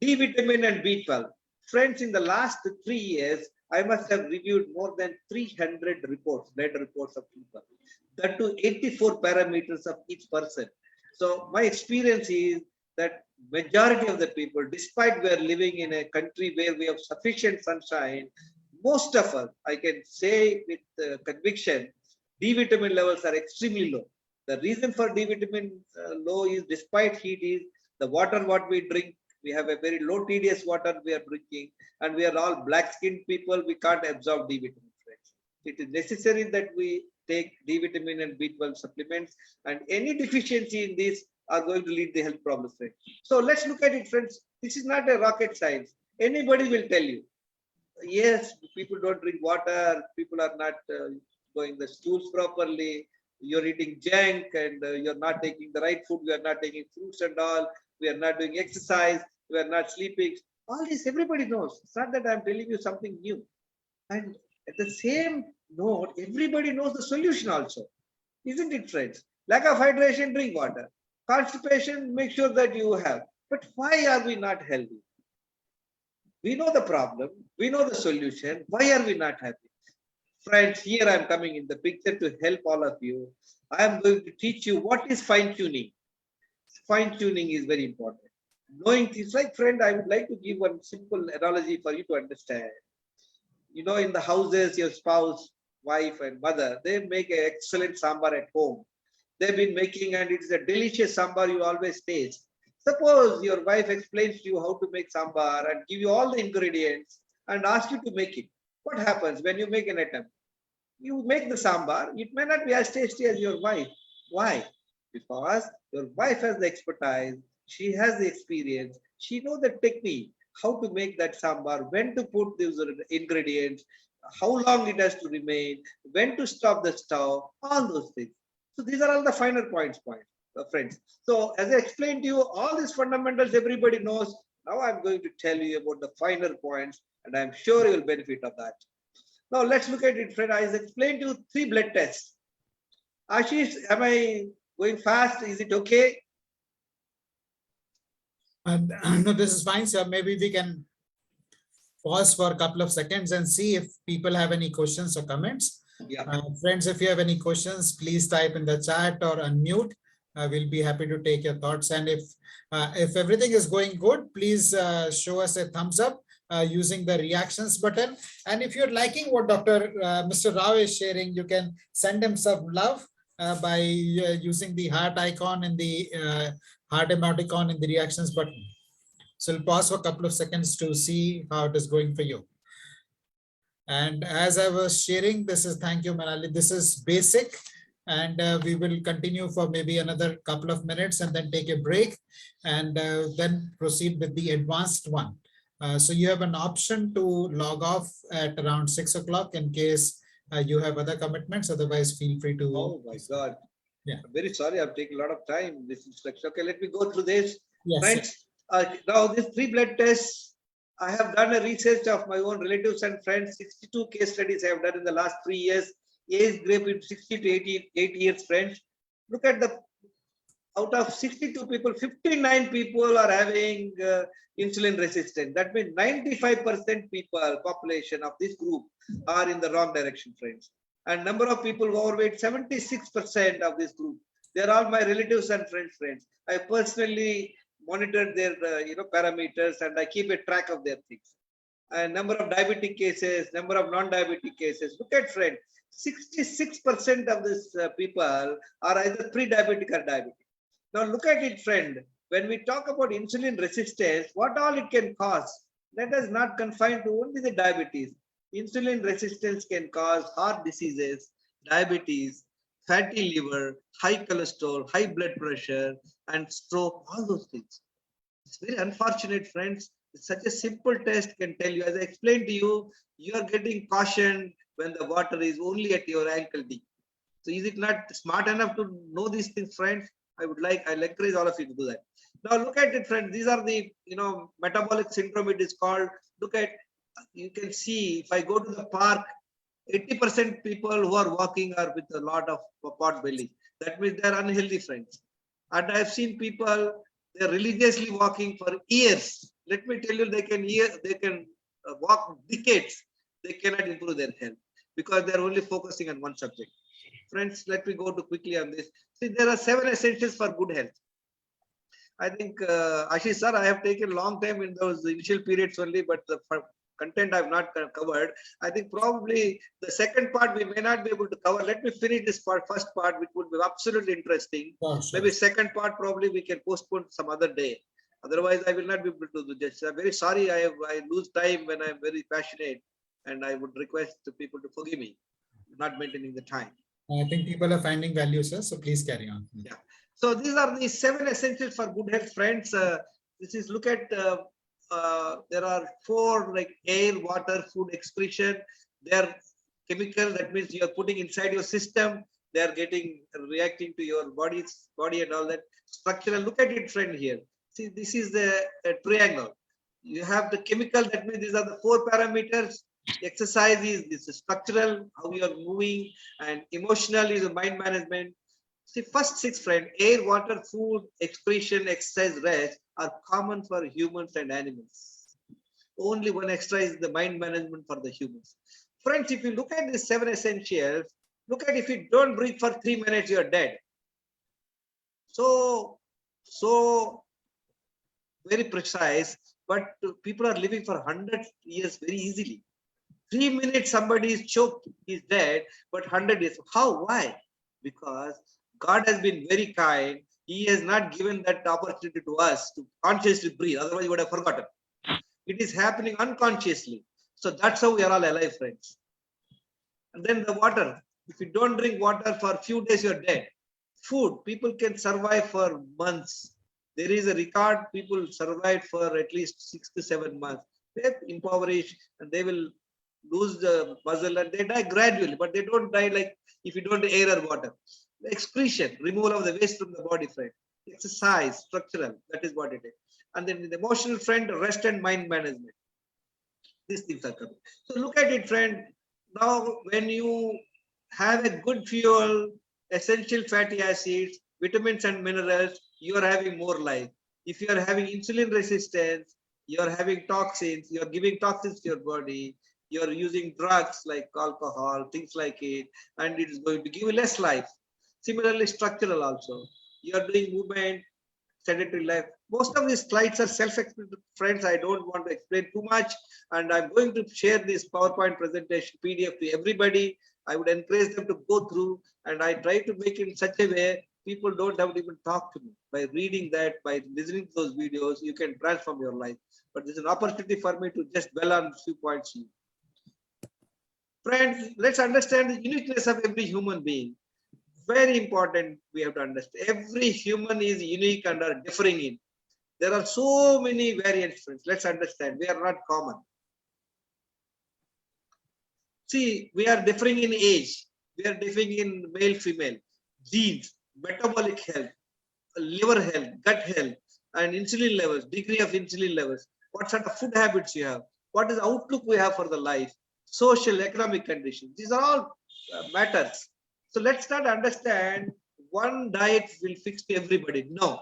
D vitamin and B12. Friends, in the last 3 years, I must have reviewed more than 300 reports, blood reports of people. That to 84 parameters of each person. So my experience is that majority of the people, despite we are living in a country where we have sufficient sunshine, most of us, I can say with conviction, D vitamin levels are extremely low. The reason for D vitamin low is, despite heat, is the water what we drink. We have a very low TDS water we are drinking, and we are all black-skinned people. We can't absorb D vitamin. Friends. It is necessary that we take D vitamin and B12 supplements, and any deficiency in this are going to lead the health problems. Friends. So let's look at it, friends. This is not a rocket science. Anybody will tell you. Yes, people don't drink water. People are not going the stools properly. You're eating junk, and you're not taking the right food. We are not taking fruits and all. We are not doing exercise. We are not sleeping. All this everybody knows. It's not that I'm telling you something new. And at the same note, everybody knows the solution also. Isn't it, friends? Lack of hydration, drink water. Constipation, make sure that you have. But why are we not healthy? We know the problem. We know the solution. Why are we not happy? Friends, here I'm coming in the picture to help all of you. I am going to teach you what is fine-tuning. Fine-tuning is very important. Knowing things like, friend, I would like to give one simple analogy for you to understand. You know, in the houses, your spouse, wife, and mother, they make an excellent sambar at home. They've been making, and it's a delicious sambar you always taste. Suppose your wife explains to you how to make sambar and give you all the ingredients and ask you to make it. What happens when you make an attempt? You make the sambar, it may not be as tasty as your wife. Why? Because your wife has the expertise, she has the experience, she knows the technique, how to make that sambar, when to put those ingredients, how long it has to remain, when to stop the stove, all those things. So these are all the finer points, friends. So as I explained to you, all these fundamentals everybody knows. Now I'm going to tell you about the finer points, and I'm sure you will benefit of that. Now let's look at it, friend. I explained to you 3 blood tests. Ashish, am I going fast? Is it okay? No, this is fine, sir. Maybe we can pause for a couple of seconds and see if people have any questions or comments. Yeah. Friends, if you have any questions, please type in the chat or unmute. We'll be happy to take your thoughts. And if everything is going good, please show us a thumbs up using the reactions button. And if you're liking what Mr. Rao is sharing, you can send him some love by using the heart icon and the heart emoticon in the reactions button. So we'll pause for a couple of seconds to see how it is going for you. And as I was sharing, thank you, Manali. This is basic, and we will continue for maybe another couple of minutes and then take a break and then proceed with the advanced one. So you have an option to log off at around 6 o'clock in case you have other commitments. Otherwise, feel free to. Oh my God. Yeah. I'm very sorry. I've taken a lot of time. This instruction. Okay, let me go through this. Yes. Friends, now these 3 blood tests, I have done a research of my own relatives and friends. 62 case studies I have done in the last 3 years. Age group in 60 to 88 years, friends. Look at the, out of 62 people, 59 people are having insulin resistance. That means 95% people, population of this group are in the wrong direction, friends. And number of people overweight, 76% of this group. They're all my relatives and friends. I personally monitored their parameters, and I keep a track of their things. And number of diabetic cases, number of non-diabetic cases. Look at, friend, 66% of these people are either pre-diabetic or diabetic. Now look at it, friend. When we talk about insulin resistance, what all it can cause, let us not confine to only the diabetes. Insulin resistance can cause heart diseases, diabetes, fatty liver, high cholesterol, high blood pressure, and stroke, all those things. It's very unfortunate, friends. Such a simple test can tell you, as I explained to you, you are getting cautioned when the water is only at your ankle deep. So is it not smart enough to know these things, friends? I'll encourage all of you to do that. Now look at it, friends. These are the, metabolic syndrome, it is called. Look at, you can see, if I go to the park, 80% people who are walking are with a lot of pot belly. That means they're unhealthy, friends. And I've seen people, they're religiously walking for years. Let me tell you, they can walk decades. They cannot improve their health because they're only focusing on one subject. Friends, let me go to quickly on this. See, there are 7 essentials for good health. I think, Ashish sir, I have taken long time in those initial periods only, but the content I've not covered. I think probably the second part we may not be able to cover. Let me finish this first part, which would be absolutely interesting. Sure. Maybe second part probably we can postpone some other day. Otherwise, I will not be able to do this. I'm very sorry. I lose time when I'm very passionate, and I would request the people to forgive me not maintaining the time. I think people are finding value, sir. So please carry on. Yeah. So these are the 7 essentials for good health, friends. This is, look at, there are 4 like air, water, food, excretion. They're chemical. That means you are putting inside your system. They are reacting to your body and all that. Structural. Look at it, friend, here. See, this is the triangle. You have the chemical. That means these are the 4 parameters. Exercise is this structural, how you are moving, and emotional is the mind management. See, first 6, friend, air, water, food, excretion, exercise, rest are common for humans and animals. Only one extra is the mind management for the humans. Friends, if you look at these 7 essentials, look at, if you don't breathe for 3 minutes, you are dead. So very precise, but people are living for 100 years very easily. 3 minutes somebody is choked, he's dead, but 100 years. How? Why? Because God has been very kind. He has not given that opportunity to us to consciously breathe. Otherwise, you would have forgotten. It is happening unconsciously. So that's how we are all alive, friends. And then the water. If you don't drink water for a few days, you're dead. Food. People can survive for months. There is a record. People survive for at least 6 to 7 months. They're impoverished and they will lose the muscle and they die gradually, but they don't die like if you don't air or water. The excretion, removal of the waste from the body, friend. Exercise, structural, that is what it is. And then the emotional, friend, rest and mind management. These things are coming. So look at it, friend. Now, when you have a good fuel, essential fatty acids, vitamins and minerals, you are having more life. If you are having insulin resistance, you are having toxins, you are giving toxins to your body, you are using drugs like alcohol, things like it, and it is going to give you less life. Similarly, structural also. You are doing movement, sedentary life. Most of these slides are self-explanatory, friends. I don't want to explain too much. And I'm going to share this PowerPoint presentation PDF to everybody. I would encourage them to go through, and I try to make it in such a way people don't have to even talk to me. By reading that, by listening to those videos, you can transform your life. But there's an opportunity for me to just dwell on a few points here. Friends, let's understand the uniqueness of every human being. Very important, we have to understand. Every human is unique and are differing in. There are so many variants, friends. Let's understand. We are not common. See, we are differing in age. We are differing in male, female, genes, metabolic health, liver health, gut health, and insulin levels, degree of insulin levels, what sort of food habits you have, what is the outlook we have for the life, social, economic conditions. These are all matters. So let's not understand one diet will fix to everybody. No.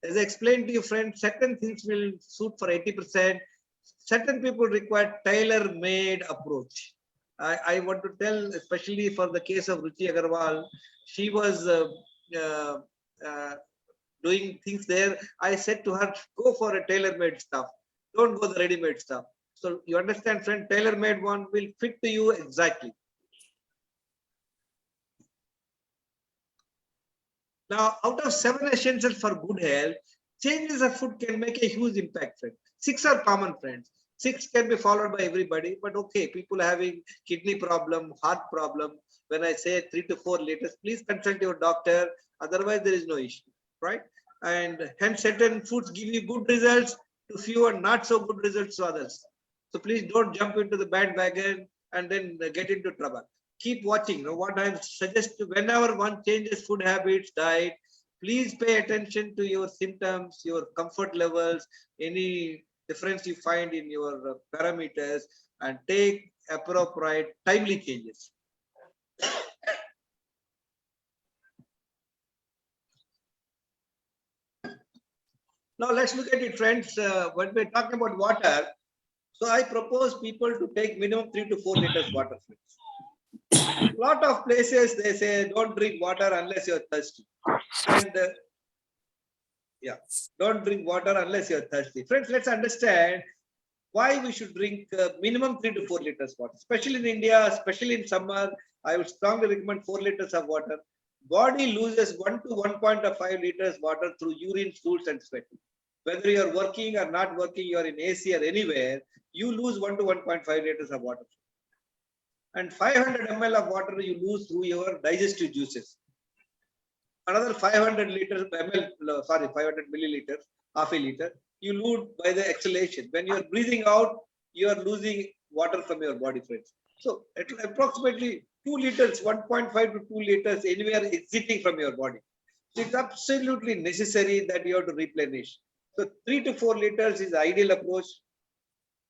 As I explained to you, friends, certain things will suit for 80%. Certain people require tailor-made approach. I want to tell, especially for the case of Ruchi Agarwal, she was doing things there. I said to her, go for a tailor-made stuff. Don't go the ready-made stuff. So you understand, friend, tailor-made one will fit to you exactly. Now, out of 7 essentials for good health, changes of food can make a huge impact, friend. 6 are common, friends. 6 can be followed by everybody, but okay, people having kidney problem, heart problem. When I say 3 to 4 liters, please consult your doctor. Otherwise, there is no issue, right? And hence, certain foods give you good results to few and not so good results to others. So please don't jump into the bandwagon and then get into trouble. Keep watching. What I suggest, whenever one changes food habits, diet, please pay attention to your symptoms, your comfort levels, any difference you find in your parameters, and take appropriate timely changes. Now let's look at it, friends. When we're talking about water, so I propose people to take minimum 3 to 4 liters water. A lot of places they say don't drink water unless you're thirsty, and don't drink water unless you're thirsty. Friends, let's understand why we should drink minimum 3 to 4 liters water, especially in India, especially in summer. I would strongly recommend 4 liters of water. Body loses 1 to 1.5 liters water through urine, stools, and sweat. Whether you're working or not working, you're in AC or anywhere, you lose 1 to 1.5 liters of water. And 500 ml of water you lose through your digestive juices. Another 500 milliliters, half a liter, you lose by the exhalation. When you're breathing out, you are losing water from your body, friends. So approximately 2 liters, 1.5 to 2 liters anywhere exiting from your body. So it's absolutely necessary that you have to replenish. So 3 to 4 liters is the ideal approach.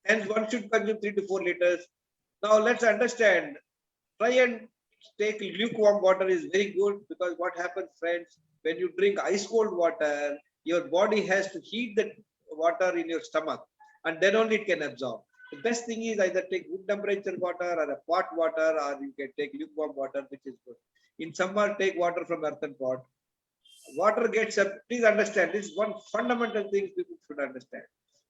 Hence, one should consume 3 to 4 liters. Now let's understand. Try and take lukewarm water is very good, because what happens, friends, when you drink ice cold water, your body has to heat the water in your stomach, and then only it can absorb. The best thing is either take room temperature water or a pot water, or you can take lukewarm water, which is good. In summer, take water from earthen pot. Water gets up. Please understand, this is one fundamental thing people should understand.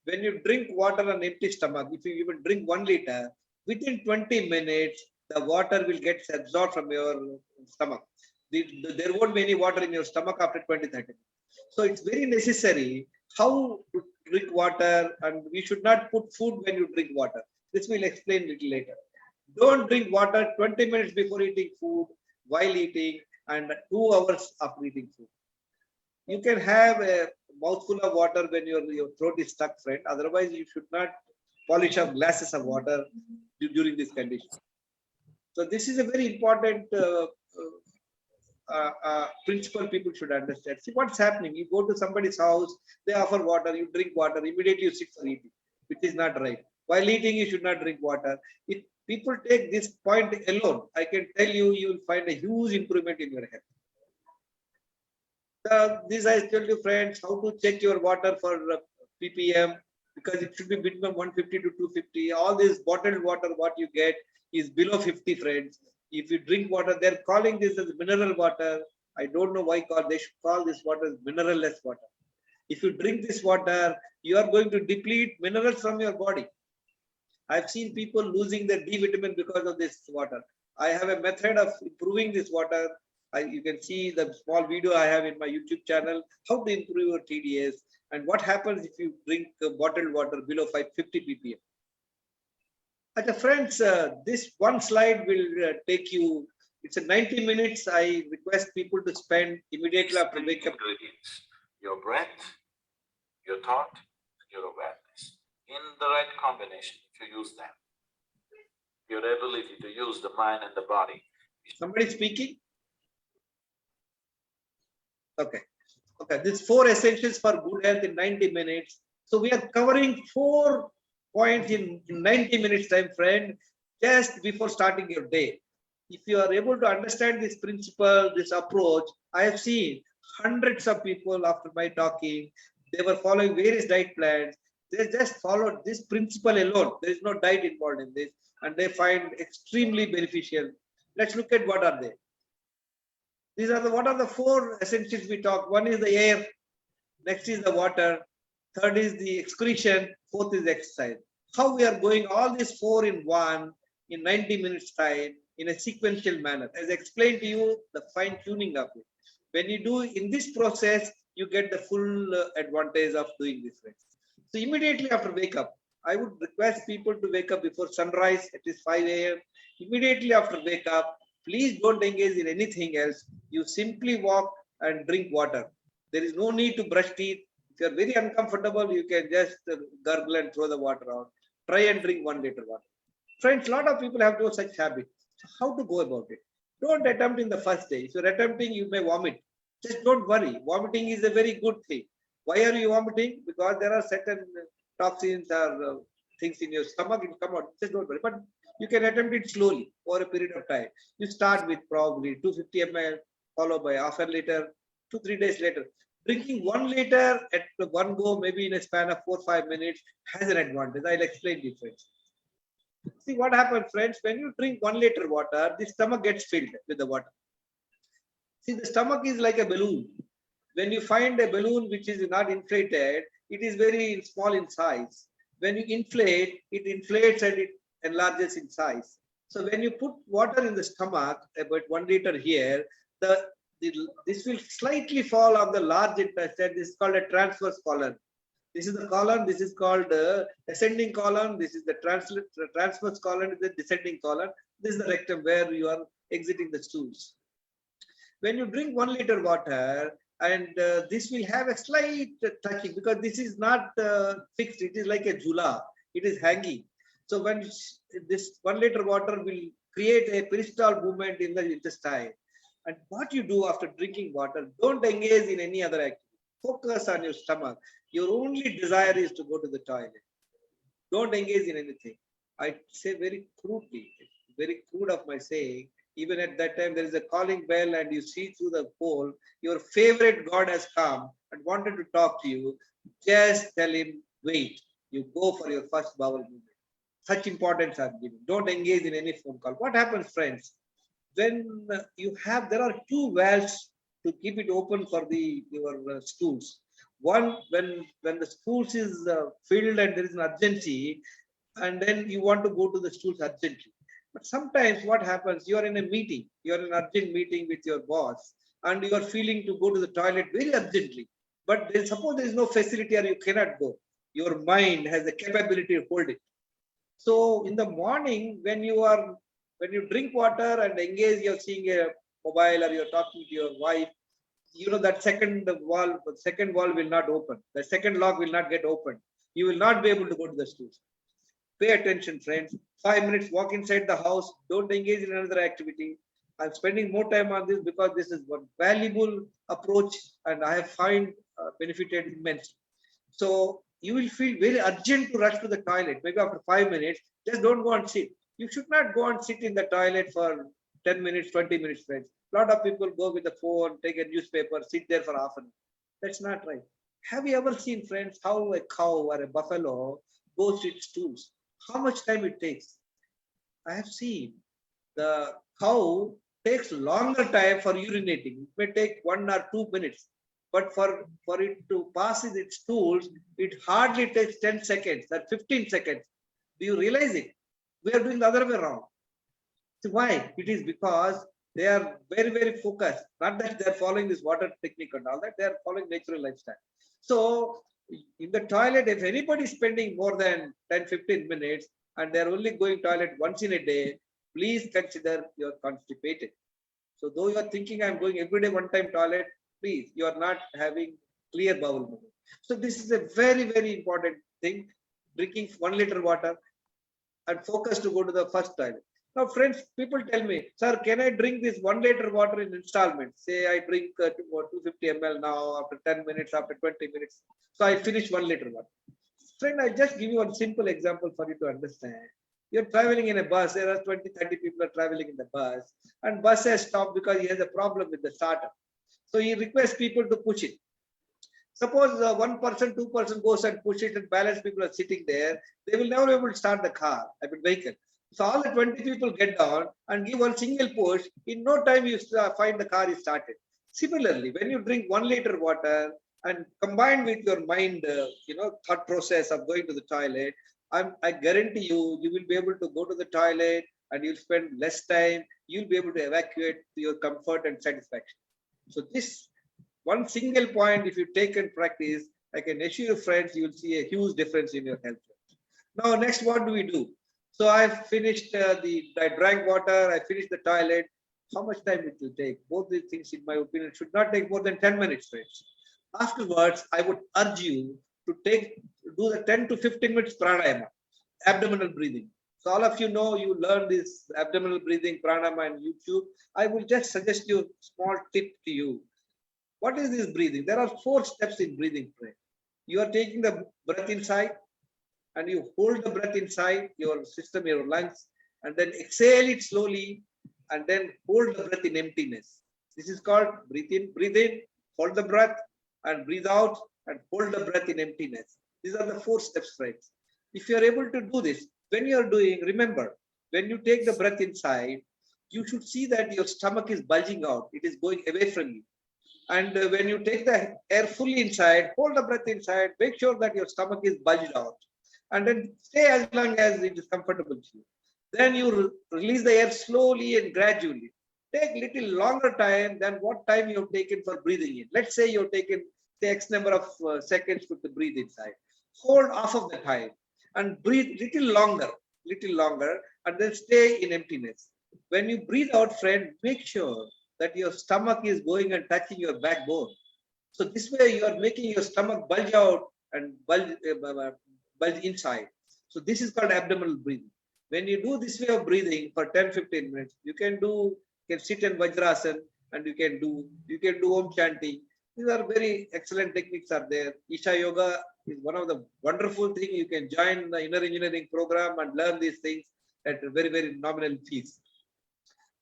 When you drink water on empty stomach, if you even drink 1 liter, within 20 minutes, the water will get absorbed from your stomach. There won't be any water in your stomach after 20-30 minutes. So it's very necessary how to drink water, and we should not put food when you drink water. This we'll explain a little later. Don't drink water 20 minutes before eating food, while eating, and 2 hours after eating food. You can have a mouthful of water when your throat is stuck, friend. Otherwise, you should not polish up glasses of water during this condition. So this is a very important principle people should understand. See what's happening. You go to somebody's house, they offer water, you drink water, immediately you sit for eating, which is not right. While eating, you should not drink water. If people take this point alone, I can tell you, you will find a huge improvement in your health. This I tell you, friends, how to check your water for ppm, because it should be between 150 to 250. All this bottled water, what you get is below 50, friends. If you drink water, they're calling this as mineral water. I don't know why they should call this water as mineralless water. If you drink this water, you are going to deplete minerals from your body. I've seen people losing their D vitamin because of this water. I have a method of improving this water. You can see the small video I have in my YouTube channel, how to improve your TDS and what happens if you drink bottled water below 550 ppm. Friends, this one slide will take you, it's a 90 minutes. I request people to spend immediately after wake up. Your breath, your thought, your awareness. In the right combination, if you use them, your ability to use the mind and the body. Somebody speaking? Okay. Okay, these 4 essentials for good health in 90 minutes. So we are covering 4 points in 90 minutes time, friend, just before starting your day. If you are able to understand this principle, this approach, I have seen hundreds of people after my talking, they were following various diet plans. They just followed this principle alone. There is no diet involved in this, and they find extremely beneficial. Let's look at what are they. These are the what are the 4 essentials we talk. One is the air, next is the water, third is the excretion, fourth is exercise. How we are going all these 4 in one in 90 minutes time in a sequential manner. As I explained to you, the fine tuning of it. When you do in this process, you get the full advantage of doing this. So immediately after wake up, I would request people to wake up before sunrise, at least 5 a.m. Immediately after wake up, please don't engage in anything else. You simply walk and drink water. There is no need to brush teeth. If you are very uncomfortable, you can just gargle and throw the water out. Try and drink 1 liter water. Friends, a lot of people have no such habit. So how to go about it? Don't attempt in the first day. If you're attempting, you may vomit. Just don't worry. Vomiting is a very good thing. Why are you vomiting? Because there are certain toxins or things in your stomach. It will come out. Just don't worry. But you can attempt it slowly over a period of time. You start with probably 250 ml, followed by half a liter, 2-3 days later. Drinking 1 liter at one go, maybe in a span of 4-5 minutes, has an advantage. I'll explain the difference. See what happens, friends, when you drink 1 liter water, the stomach gets filled with the water. See, the stomach is like a balloon. When you find a balloon which is not inflated, it is very small in size. When you inflate, it inflates and it enlarges in size. So when you put water in the stomach, about 1 liter here, this will slightly fall on the large intestine. This is called a transverse colon. This is the colon. This is called ascending colon. This is the transverse colon. The descending colon. This is the rectum where you are exiting the stools. When you drink 1 liter water, and this will have a slight touching because this is not fixed. It is like a jula. It is hanging. So when this 1 liter water will create a peristaltic movement in the intestine. And what you do after drinking water, don't engage in any other activity. Focus on your stomach. Your only desire is to go to the toilet. Don't engage in anything. I say very crudely, very crude of my saying, even at that time there is a calling bell and you see through the pole, your favorite God has come and wanted to talk to you. Just tell him, wait. You go for your first bowel movement. Such importance I'm giving. Don't engage in any phone call. What happens, friends? When there are 2 valves to keep it open for your stools. One, when the stools is filled and there is an urgency, and then you want to go to the stools urgently. But sometimes what happens, you are in a meeting, you are in an urgent meeting with your boss, and you are feeling to go to the toilet very urgently. But suppose there is no facility or you cannot go. Your mind has the capability to hold it. So in the morning, when you drink water and engage, you're seeing a mobile or you're talking to your wife, you know that second wall will not open. The second lock will not get opened. You will not be able to go to the stools. Pay attention, friends. 5 minutes, walk inside the house. Don't engage in another activity. I'm spending more time on this because this is one valuable approach and I have found benefited immensely. So you will feel very urgent to rush to the toilet. Maybe after 5 minutes, just don't go and sit. You should not go and sit in the toilet for 10 minutes, 20 minutes, friends. A lot of people go with the phone, take a newspaper, sit there for half an hour. That's not right. Have you ever seen, friends, how a cow or a buffalo goes to its stools? How much time it takes? I have seen the cow takes longer time for urinating. It may take 1 or 2 minutes. But for it to pass its stools, it hardly takes 10 seconds or 15 seconds. Do you realize it? We are doing the other way around. So why? It is because they are very, very focused. Not that they are following this water technique and all that. They are following natural lifestyle. So in the toilet, if anybody is spending more than 10-15 minutes and they are only going toilet once in a day, please consider you are constipated. So though you are thinking I am going every day 1 time toilet, please, you are not having clear bowel movement. So this is a very, very important thing. Drinking 1 liter water and focus to go to the first toilet. Now, friends, people tell me, sir, can I drink this 1 liter water in installments? Say I drink 250 ml now, after 10 minutes, after 20 minutes. So I finish 1 liter water. Friend, I just give you one simple example for you to understand. You're traveling in a bus, there are 20, 30 people are traveling in the bus, and bus has stopped because he has a problem with the starter. So he requests people to push it. Suppose one person, two person goes and push it, and balance people are sitting there, they will never be able to start the car, vehicle. So all the 20 people get down and give one single push. In no time, you find the car is started. Similarly, when you drink 1 liter water and combined with your mind, thought process of going to the toilet, I guarantee you, you will be able to go to the toilet and you'll spend less time. You'll be able to evacuate to your comfort and satisfaction. So this one single point, if you take and practice, I can assure you, friends, you will see a huge difference in your health. Now, next, what do we do? So I've finished I drank water, I finished the toilet. How much time it will take? Both these things, in my opinion, should not take more than 10 minutes, friends. Afterwards, I would urge you to do the 10 to 15 minutes pranayama, abdominal breathing. So all of you know, you learn this abdominal breathing pranayama on YouTube. I will just suggest you a small tip to you. What is this breathing? There are 4 steps in breathing, friend. You are taking the breath inside, and you hold the breath inside your system, your lungs, and then exhale it slowly, and then hold the breath in emptiness. This is called breathe in, hold the breath, and breathe out, and hold the breath in emptiness. These are the 4 steps, friends. If you are able to do this, when you are doing, remember, when you take the breath inside, you should see that your stomach is bulging out. It is going away from you. And when you take the air fully inside, hold the breath inside, make sure that your stomach is bulged out. And then stay as long as it is comfortable to you. Then you release the air slowly and gradually. Take little longer time than what time you have taken for breathing in. Let's say you've taken the X number of seconds to breathe inside. Hold half of the time and breathe little longer, and then stay in emptiness. When you breathe out, friend, make sure that your stomach is going and touching your backbone. So this way you are making your stomach bulge out and bulge inside. So this is called abdominal breathing. When you do this way of breathing for 10-15 minutes, you can sit in Vajrasan, and you can do Om chanting. These are very excellent techniques are there. Isha Yoga is one of the wonderful things. You can join the inner engineering program and learn these things at very, very nominal fees.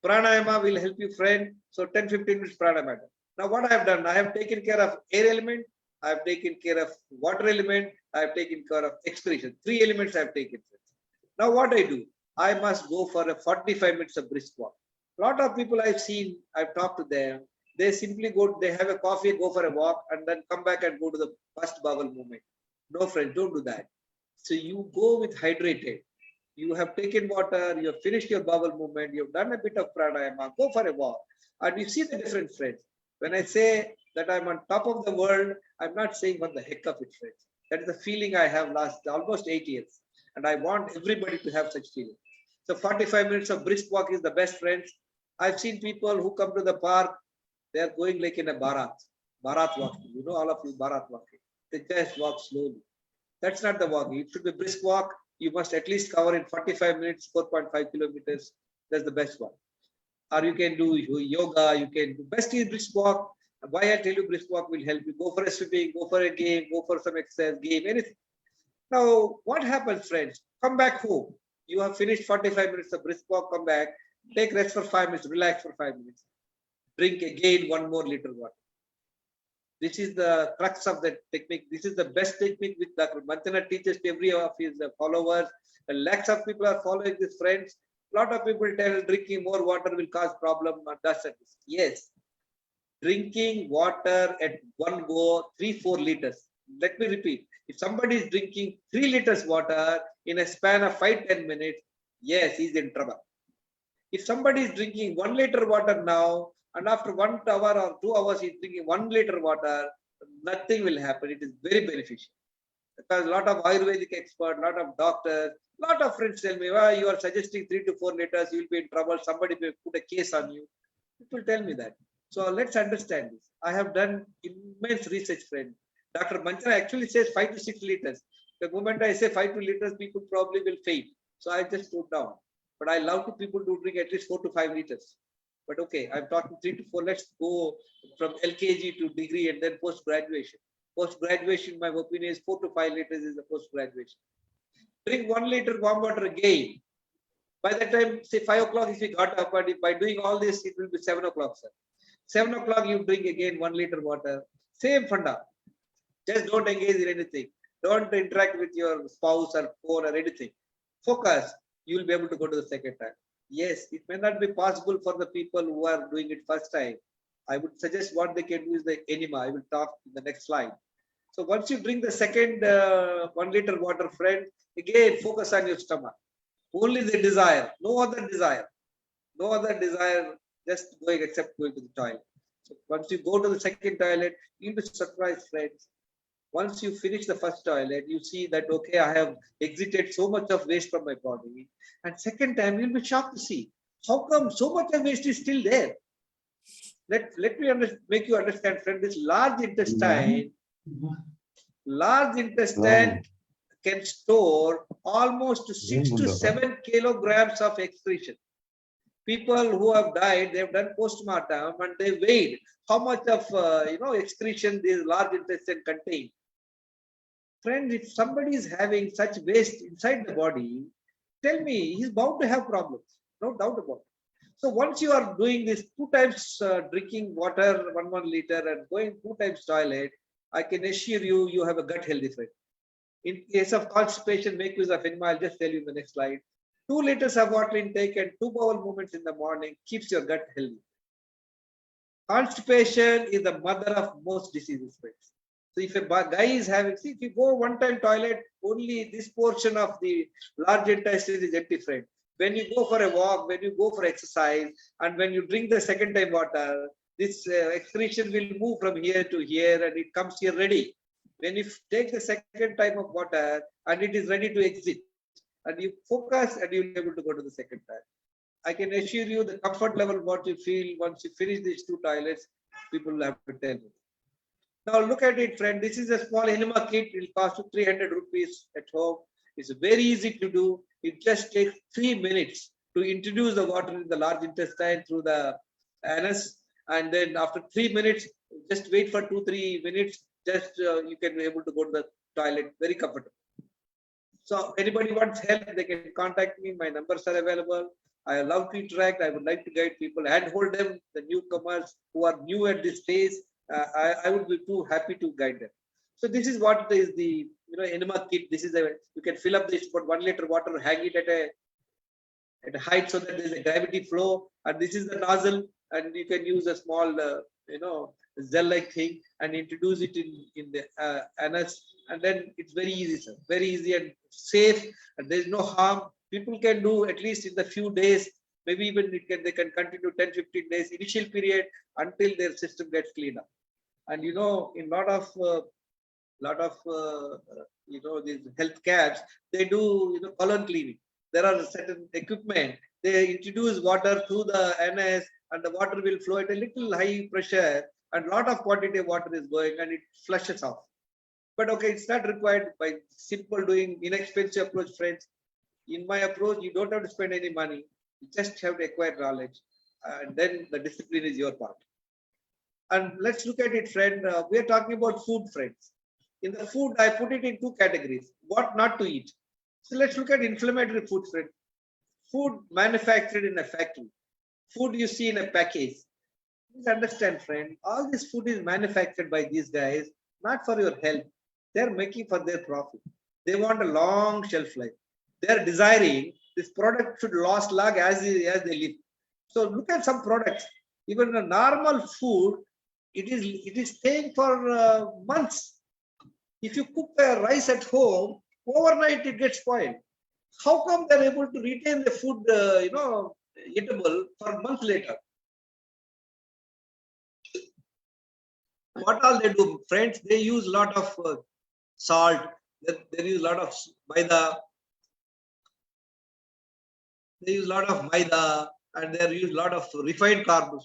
Pranayama will help you, friend. So 10-15 minutes pranayama. Now what I have done, I have taken care of air element, I have taken care of water element, I have taken care of expiration. 3 elements I have taken. Now what I do, I must go for a 45 minutes of brisk walk. A lot of people I've seen, I've talked to them, they simply they have a coffee, go for a walk, and then come back and go to the first bowel movement. No, friend, don't do that. So you go with hydrated. You have taken water, you have finished your bowel movement, you have done a bit of pranayama, go for a walk. And you see the difference, friends. When I say that I'm on top of the world, I'm not saying for the heck of it, friends. That is the feeling I have last almost 8 years. And I want everybody to have such feeling. So 45 minutes of brisk walk is the best, friends. I've seen people who come to the park, they are going like in a Bharat walking. You know, all of you Bharat walking. They just walk slowly. That's not the walking. It should be brisk walk. You must at least cover in 45 minutes, 4.5 kilometers. That's the best one. Or you can do yoga, you can do best is brisk walk. Why I tell you brisk walk will help you. Go for a swimming, go for a game, go for some exercise, game, anything. Now, what happens, friends? Come back home. You have finished 45 minutes of brisk walk, come back, take rest for 5 minutes, relax for 5 minutes. Drink again 1 more liter water. This is the crux of the technique. This is the best technique which Dr. Manthana teaches to every of his followers. And lakhs of people are following this, friends. A lot of people tell drinking more water will cause problem. Yes, drinking water at one go, 3-4 liters. Let me repeat. If somebody is drinking 3 liters water in a span of 5-10 minutes, yes, he's in trouble. If somebody is drinking 1 liter water now, and after 1 hour or 2 hours he's drinking 1 liter water, nothing will happen. It is very beneficial. Because a lot of Ayurvedic experts, a lot of doctors, a lot of friends tell me, well, you are suggesting 3 to 4 liters, you will be in trouble. Somebody will put a case on you. People tell me that. So let's understand this. I have done immense research, friend. Dr. Manchana actually says 5 to 6 liters. The moment I say 5 to liters, people probably will faint. So I just put down. But I love to people to drink at least 4 to 5 liters. But okay, I'm talking 3 to 4. Let's go from LKG to degree and then post-graduation. Post-graduation, my opinion is 4 to 5 liters is the post-graduation. Drink 1 liter warm water again. By the time, say 5 o'clock, if you got up, and by doing all this, it will be 7 o'clock, sir. 7 o'clock, you drink again 1 liter water. Same funda. Just don't engage in anything. Don't interact with your spouse or phone or anything. Focus. You will be able to go to the second time. Yes, it may not be possible for the people who are doing it first time. I would suggest what they can do is the enema. I will talk in the next slide. So once you drink the second 1 liter water, friend, again focus on your stomach. Only the desire, no other desire. No other desire, just going except going to the toilet. So once you go to the second toilet, you'll be surprised, friends. Once you finish the first toilet, you see that, okay, I have exited so much of waste from my body. And second time, you'll be shocked to see how come so much of waste is still there. Let me make you understand, friend, this large intestine can store almost 6 to 7 kilograms of excretion. People who have died, they've done postmortem and they weighed how much of excretion this large intestine contains. Friends, if somebody is having such waste inside the body, tell me, he's bound to have problems. No doubt about it. So once you are doing this 2 times drinking water, 1 liter, and going 2 times toilet, I can assure you, you have a gut healthy, friend. In case of constipation, make use of enema. I'll just tell you in the next slide. 2 liters of water intake and 2 bowel movements in the morning keeps your gut healthy. Constipation is the mother of most diseases, friends. So if a guy is having, see, if you go 1 time toilet, only this portion of the large intestine is empty, friend. When you go for a walk, when you go for exercise, and when you drink the second time water, this excretion will move from here to here and it comes here ready. When you take the second time of water and it is ready to exit, and you focus and you'll be able to go to the second time. I can assure you the comfort level what you feel once you finish these 2 toilets, people will have to tell you. Now look at it, friend. This is a small enema kit. It will cost you 300 rupees at home. It's very easy to do. It just takes 3 minutes to introduce the water in the large intestine through the anus. And then after 3 minutes, just wait for 2-3 minutes. Just you can be able to go to the toilet very comfortable. So anybody wants help, they can contact me. My numbers are available. I love to interact. I would like to guide people and hold them, the newcomers who are new at this phase. I would be too happy to guide them. So this is what is the enema kit. This is you can fill up this for 1 liter water, hang it at a height so that there is a gravity flow. And this is the nozzle, and you can use a small gel-like thing and introduce it in the anus, and then it's very easy, sir. Very easy and safe, and there is no harm. People can do at least in the few days, maybe even they can continue 10-15 days initial period until their system gets cleaned up. And in lot of these health cabs, they do colon cleaning. There are certain equipment. They introduce water through the anus, and the water will flow at a little high pressure, and a lot of quantity of water is going, and it flushes off. But okay, it's not required by simple doing inexpensive approach, friends. In my approach, you don't have to spend any money. You just have to acquire knowledge, and then the discipline is your part. And let's look at it, friend. We are talking about food, friends. In the food, I put it in 2 categories. What not to eat. So let's look at inflammatory food, friend. Food manufactured in a factory. Food you see in a package. Please understand, friend, all this food is manufactured by these guys, not for your health. They're making for their profit. They want a long shelf life. They're desiring this product should last long as they live. So look at some products. Even a normal food, it is staying for months. If you cook rice at home, overnight it gets spoiled. How come they're able to retain the food, eatable for months later? What all they do, friends? They use a lot of salt. They use a lot of maida. They use a lot of maida, and they use a lot of refined carbs,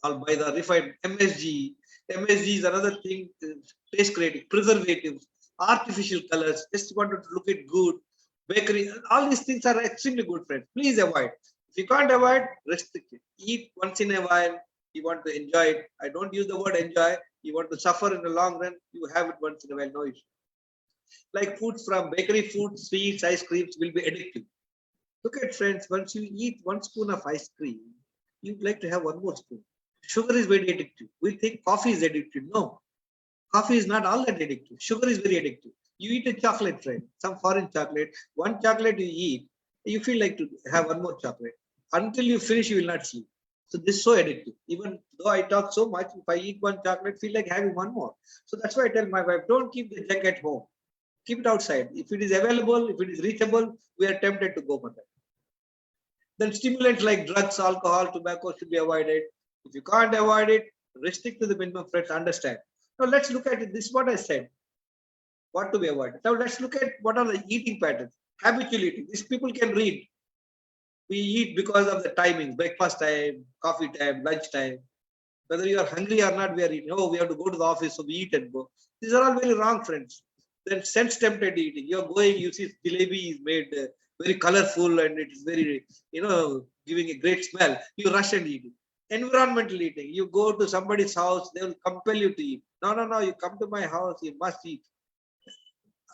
all maida, refined MSG. MSG is another thing, taste creating, preservatives, artificial colors, just want to look it good. Bakery, all these things are extremely good, friends. Please avoid. If you can't avoid, restrict it. Eat once in a while. You want to enjoy it. I don't use the word enjoy. You want to suffer in the long run, you have it once in a while, no issue. Like foods from bakery foods, sweets, ice creams will be addictive. Look at friends, once you eat 1 spoon of ice cream, you'd like to have 1 more spoon. Sugar is very addictive. We think coffee is addictive. No, coffee is not all that addictive. Sugar is very addictive. You eat a chocolate, friend, some foreign chocolate. 1 chocolate you eat, you feel like to have 1 more chocolate. Until you finish, you will not sleep. So this is so addictive. Even though I talk so much, if I eat 1 chocolate, feel like having 1 more. So that's why I tell my wife, don't keep the junk at home. Keep it outside. If it is available, if it is reachable, we are tempted to go for that. Then stimulants like drugs, alcohol, tobacco should be avoided. If you can't avoid it, restrict to the minimum, friends, understand. Now let's look at it. This is what I said. What to be avoided. Now let's look at what are the eating patterns. Habitual eating. These people can read. We eat because of the timing, breakfast time, coffee time, lunch time. Whether you are hungry or not, we are eating. Oh, we have to go to the office, so we eat and go. These are all very wrong, friends. Then sense-tempted eating. You're going, you see jalebi is made very colorful and it is very, giving a great smell. You rush and eat it. Environmental eating. You go to somebody's house, they will compel you to eat. No, you come to my house, you must eat.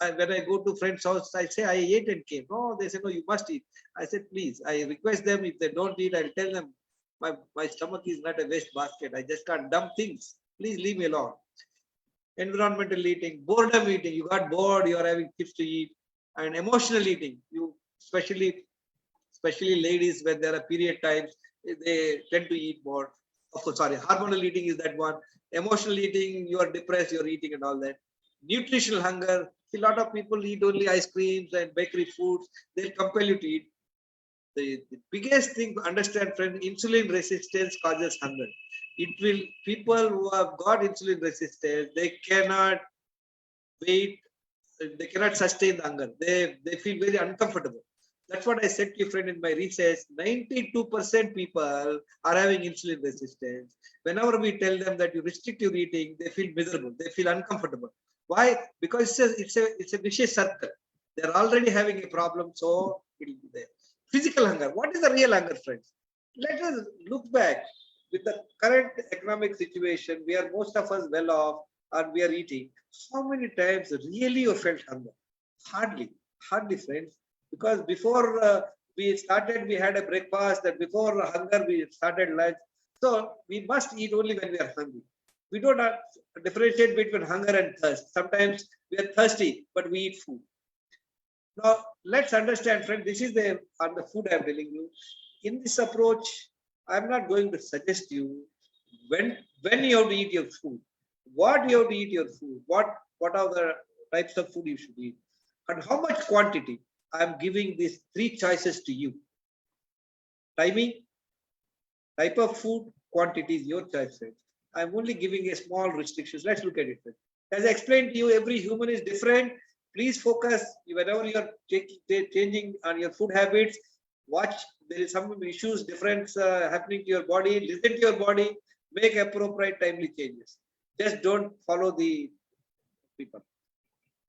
When I go to friend's house, I say, I ate and came. No, they say, no, you must eat. I said, please, I request them, if they don't eat, I'll tell them, my stomach is not a waste basket. I just can't dump things. Please leave me alone. Environmental eating, boredom eating. You got bored, you are having chips to eat. And emotional eating. You, especially ladies, when there are period times, they tend to eat more. Of course, sorry, hormonal eating is that one. Emotional eating, you are depressed, you're eating and all that. Nutritional hunger. See, a lot of people eat only ice creams and bakery foods. They'll compel you to eat. The biggest thing to understand, friend, insulin resistance causes hunger. It will, people who have got insulin resistance, they cannot wait, they cannot sustain the hunger. They feel very uncomfortable. That's what I said to you, friend, in my research. 92% people are having insulin resistance. Whenever we tell them that you restrict your eating, they feel miserable. They feel uncomfortable. Why? Because it's a vicious circle. They're already having a problem, so it will be there. Physical hunger. What is the real hunger, friends? Let us look back. With the current economic situation, where most of us well off and we are eating, how many times really you felt hunger? Hardly, friends. Because before we started, we had a breakfast, and before hunger, we started lunch. So we must eat only when we are hungry. We don't differentiate between hunger and thirst. Sometimes we are thirsty, but we eat food. Now, let's understand, friend, this is on the food I'm telling you. In this approach, I'm not going to suggest you when you have to eat your food, what you have to eat your food, what are the types of food you should eat, and how much quantity. I'm giving these 3 choices to you. Timing, type of food, quantity is your choice, friend. I'm only giving a small restrictions. Let's look at it, friend. As I explained to you, every human is different. Please focus whenever you are changing on your food habits. Watch, there is some issues, difference happening to your body. Listen to your body. Make appropriate timely changes. Just don't follow the people.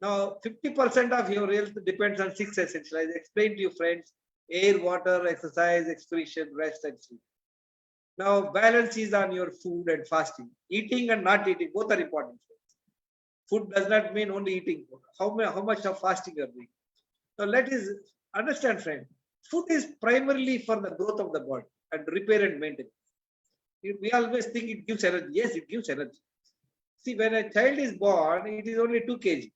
Now, 50% of your health depends on 6 essentials. I explained to you, friends: air, water, exercise, excretion, rest, and sleep. Now, balance is on your food and fasting. Eating and not eating, both are important. Food does not mean only eating. How much of fasting you are doing. So let us understand, friend. Food is primarily for the growth of the body and repair and maintenance. We always think it gives energy. Yes, it gives energy. See, when a child is born, it is only 2 kg.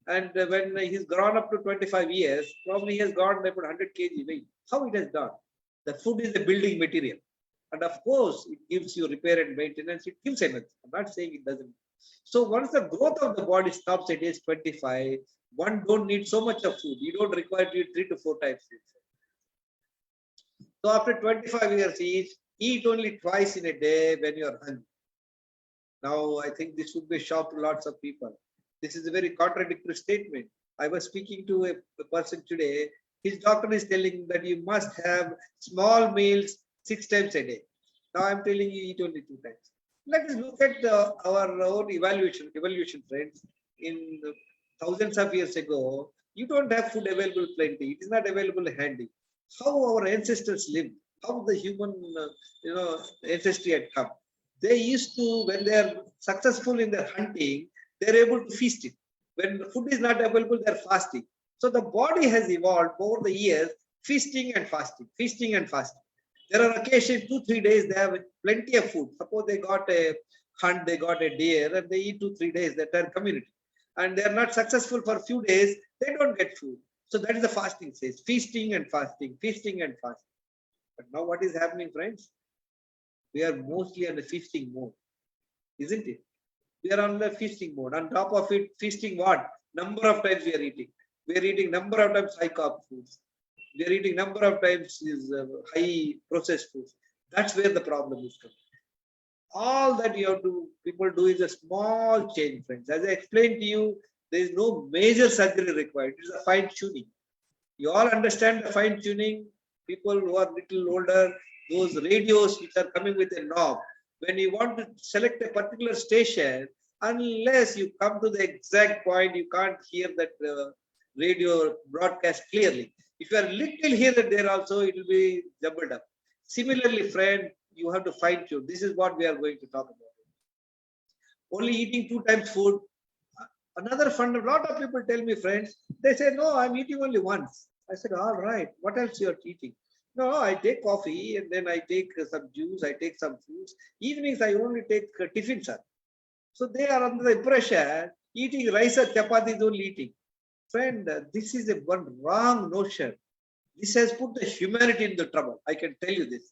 And when he's grown up to 25 years, probably he has gone about 100 kg weight. How it has done? The food is the building material. And of course, it gives you repair and maintenance. It gives energy. I'm not saying it doesn't. So once the growth of the body stops at age 25, one don't need so much of food. You don't require to eat 3 to 4 times. So after 25 years age, eat only twice in a day when you are hungry. Now, I think this would be a shock to lots of people. This is a very contradictory statement. I was speaking to a person today. His doctor is telling that you must have small meals 6 times a day. Now I'm telling you, eat only 2 times. Let us look at our own evolution, friends. In thousands of years ago, you don't have food available plenty. It is not available handy. How our ancestors lived, how the human, ancestry had come. They used to, when they are successful in their hunting, they are able to feast it. When food is not available, they are fasting. So the body has evolved over the years, feasting and fasting, feasting and fasting. There are occasions, 2-3 days, they have plenty of food. Suppose they got a hunt, they got a deer, and they eat 2-3 days, that entire community. And they are not successful for a few days, they don't get food. So that is the fasting says, feasting and fasting, feasting and fasting. But now what is happening, friends? We are mostly on the feasting mode, isn't it? We are on the feasting mode. On top of it, feasting what? Number of times we are eating. We are eating number of times high carb foods. We are eating number of times is high processed foods. That's where the problem is coming. All that you have to people do is a small change, friends. As I explained to you, there is no major surgery required. It is a fine tuning. You all understand the fine tuning. People who are little older, those radios which are coming with a knob. When you want to select a particular station, unless you come to the exact point, you can't hear that radio broadcast clearly. If you are little here and there also, it will be jumbled up. Similarly, friend, you have to fine tune. This is what we are going to talk about. Only eating 2 times food. Another fun, a lot of people tell me, friends, they say, no, I'm eating only once. I said, all right, what else you are eating? No, I take coffee and then I take some juice, I take some fruits. Evenings, I only take tiffin, sir. So they are under the impression eating rice or chapati is only eating. Friend, this is a one wrong notion. This has put the humanity in the trouble. I can tell you this.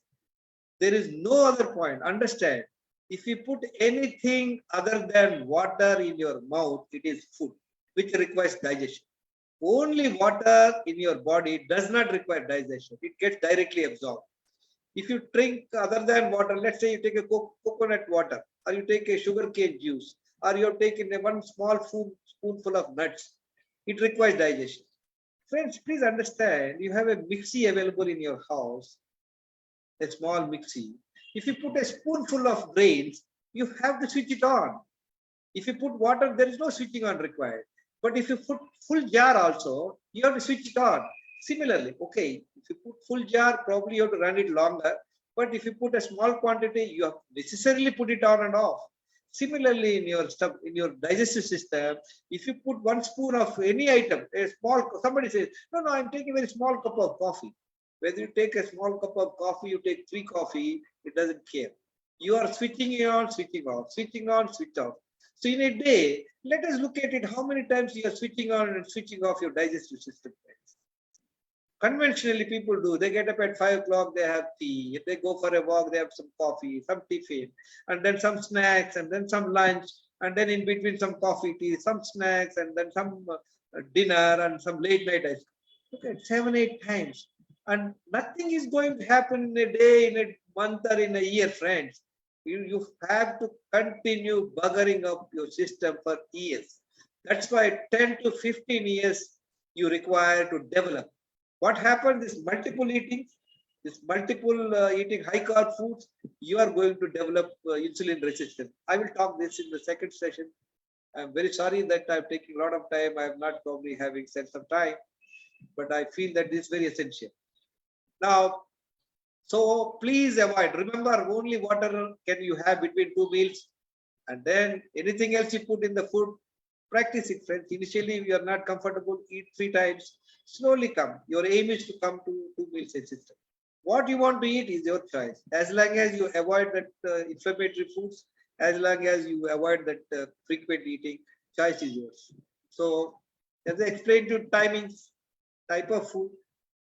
There is no other point. Understand, if you put anything other than water in your mouth, it is food, which requires digestion. Only water in your body does not require digestion. It gets directly absorbed. If you drink other than water, let's say you take a coconut water, or you take a sugarcane juice, or you have taken one small spoonful of nuts, it requires digestion. Friends, please understand, you have a mixie available in your house, a small mixie. If you put a spoonful of grains, you have to switch it on. If you put water, there is no switching on required. But if you put full jar also, you have to switch it on. Similarly, okay, if you put full jar, probably you have to run it longer. But if you put a small quantity, you have necessarily put it on and off. Similarly, in your stuff, in your digestive system, if you put 1 spoon of any item, a small, somebody says, no, I'm taking a very small cup of coffee. Whether you take a small cup of coffee, you take 3 coffee, it doesn't care. You are switching it on, switching off, switching on, switch off. So in a day, let us look at it, how many times you are switching on and switching off your digestive system. Conventionally, people do. They get up at 5 o'clock, they have tea. If they go for a walk, they have some coffee, some tiffin, and then some snacks, and then some lunch, and then in between some coffee, tea, some snacks, and then some dinner, and some late night ice cream. Look at 7-8 times. And nothing is going to happen in a day, in a month, or in a year, friends. You have to continue buggering up your system for years. That's why 10 to 15 years you require to develop. What happens is multiple eating, eating high carb foods, you are going to develop insulin resistance. I will talk this in the second session. I'm very sorry that I'm taking a lot of time. I'm not probably having set some time, but I feel that this is very essential. Now, so please avoid. Remember, only water can you have between 2 meals, and then anything else you put in the food, practice it, friends. Initially, you are not comfortable, eat 3 times. Slowly come. Your aim is to come to 2 meals a system. What you want to eat is your choice. As long as you avoid that inflammatory foods, as long as you avoid that frequent eating, choice is yours. So, as I explained to you, timings, type of food,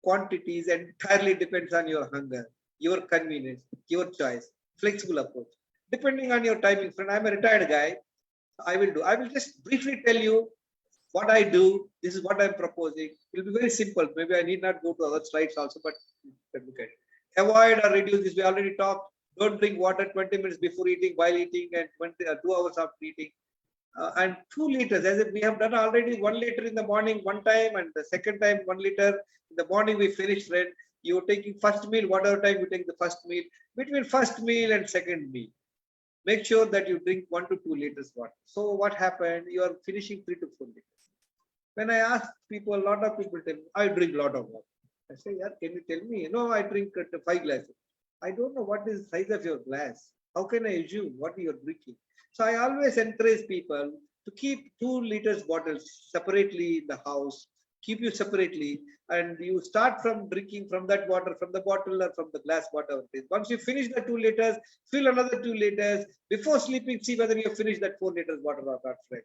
quantities entirely depends on your hunger, your convenience, your choice, flexible approach. Depending on your timing, friend, I'm a retired guy. I will just briefly tell you what I do. This is what I'm proposing. It will be very simple. Maybe I need not go to other slides also, but look at it. Avoid or reduce this. We already talked. Don't drink water 20 minutes before eating, while eating, and 2 hours after eating. And 2 liters, as if we have done already 1 liter in the morning one time, and the second time 1 liter in the morning we finished, friend. You're taking first meal, whatever time you take the first meal, between first meal and second meal. make sure that you drink 1 to 2 liters water. So what happened? You are finishing 3 to 4 liters. When I ask people, a lot of people tell me, I drink a lot of water. I say, yeah, can you tell me? No, I drink 5 glasses. I don't know what is the size of your glass. How can I assume what you are drinking? So I always encourage people to keep 2 liters bottles separately in the house, keep you separately, and you start from drinking from that water, from the bottle or from the glass, whatever it is. Once you finish the 2 liters, fill another 2 liters. Before sleeping, see whether you have finished that 4 liters water or not, friend.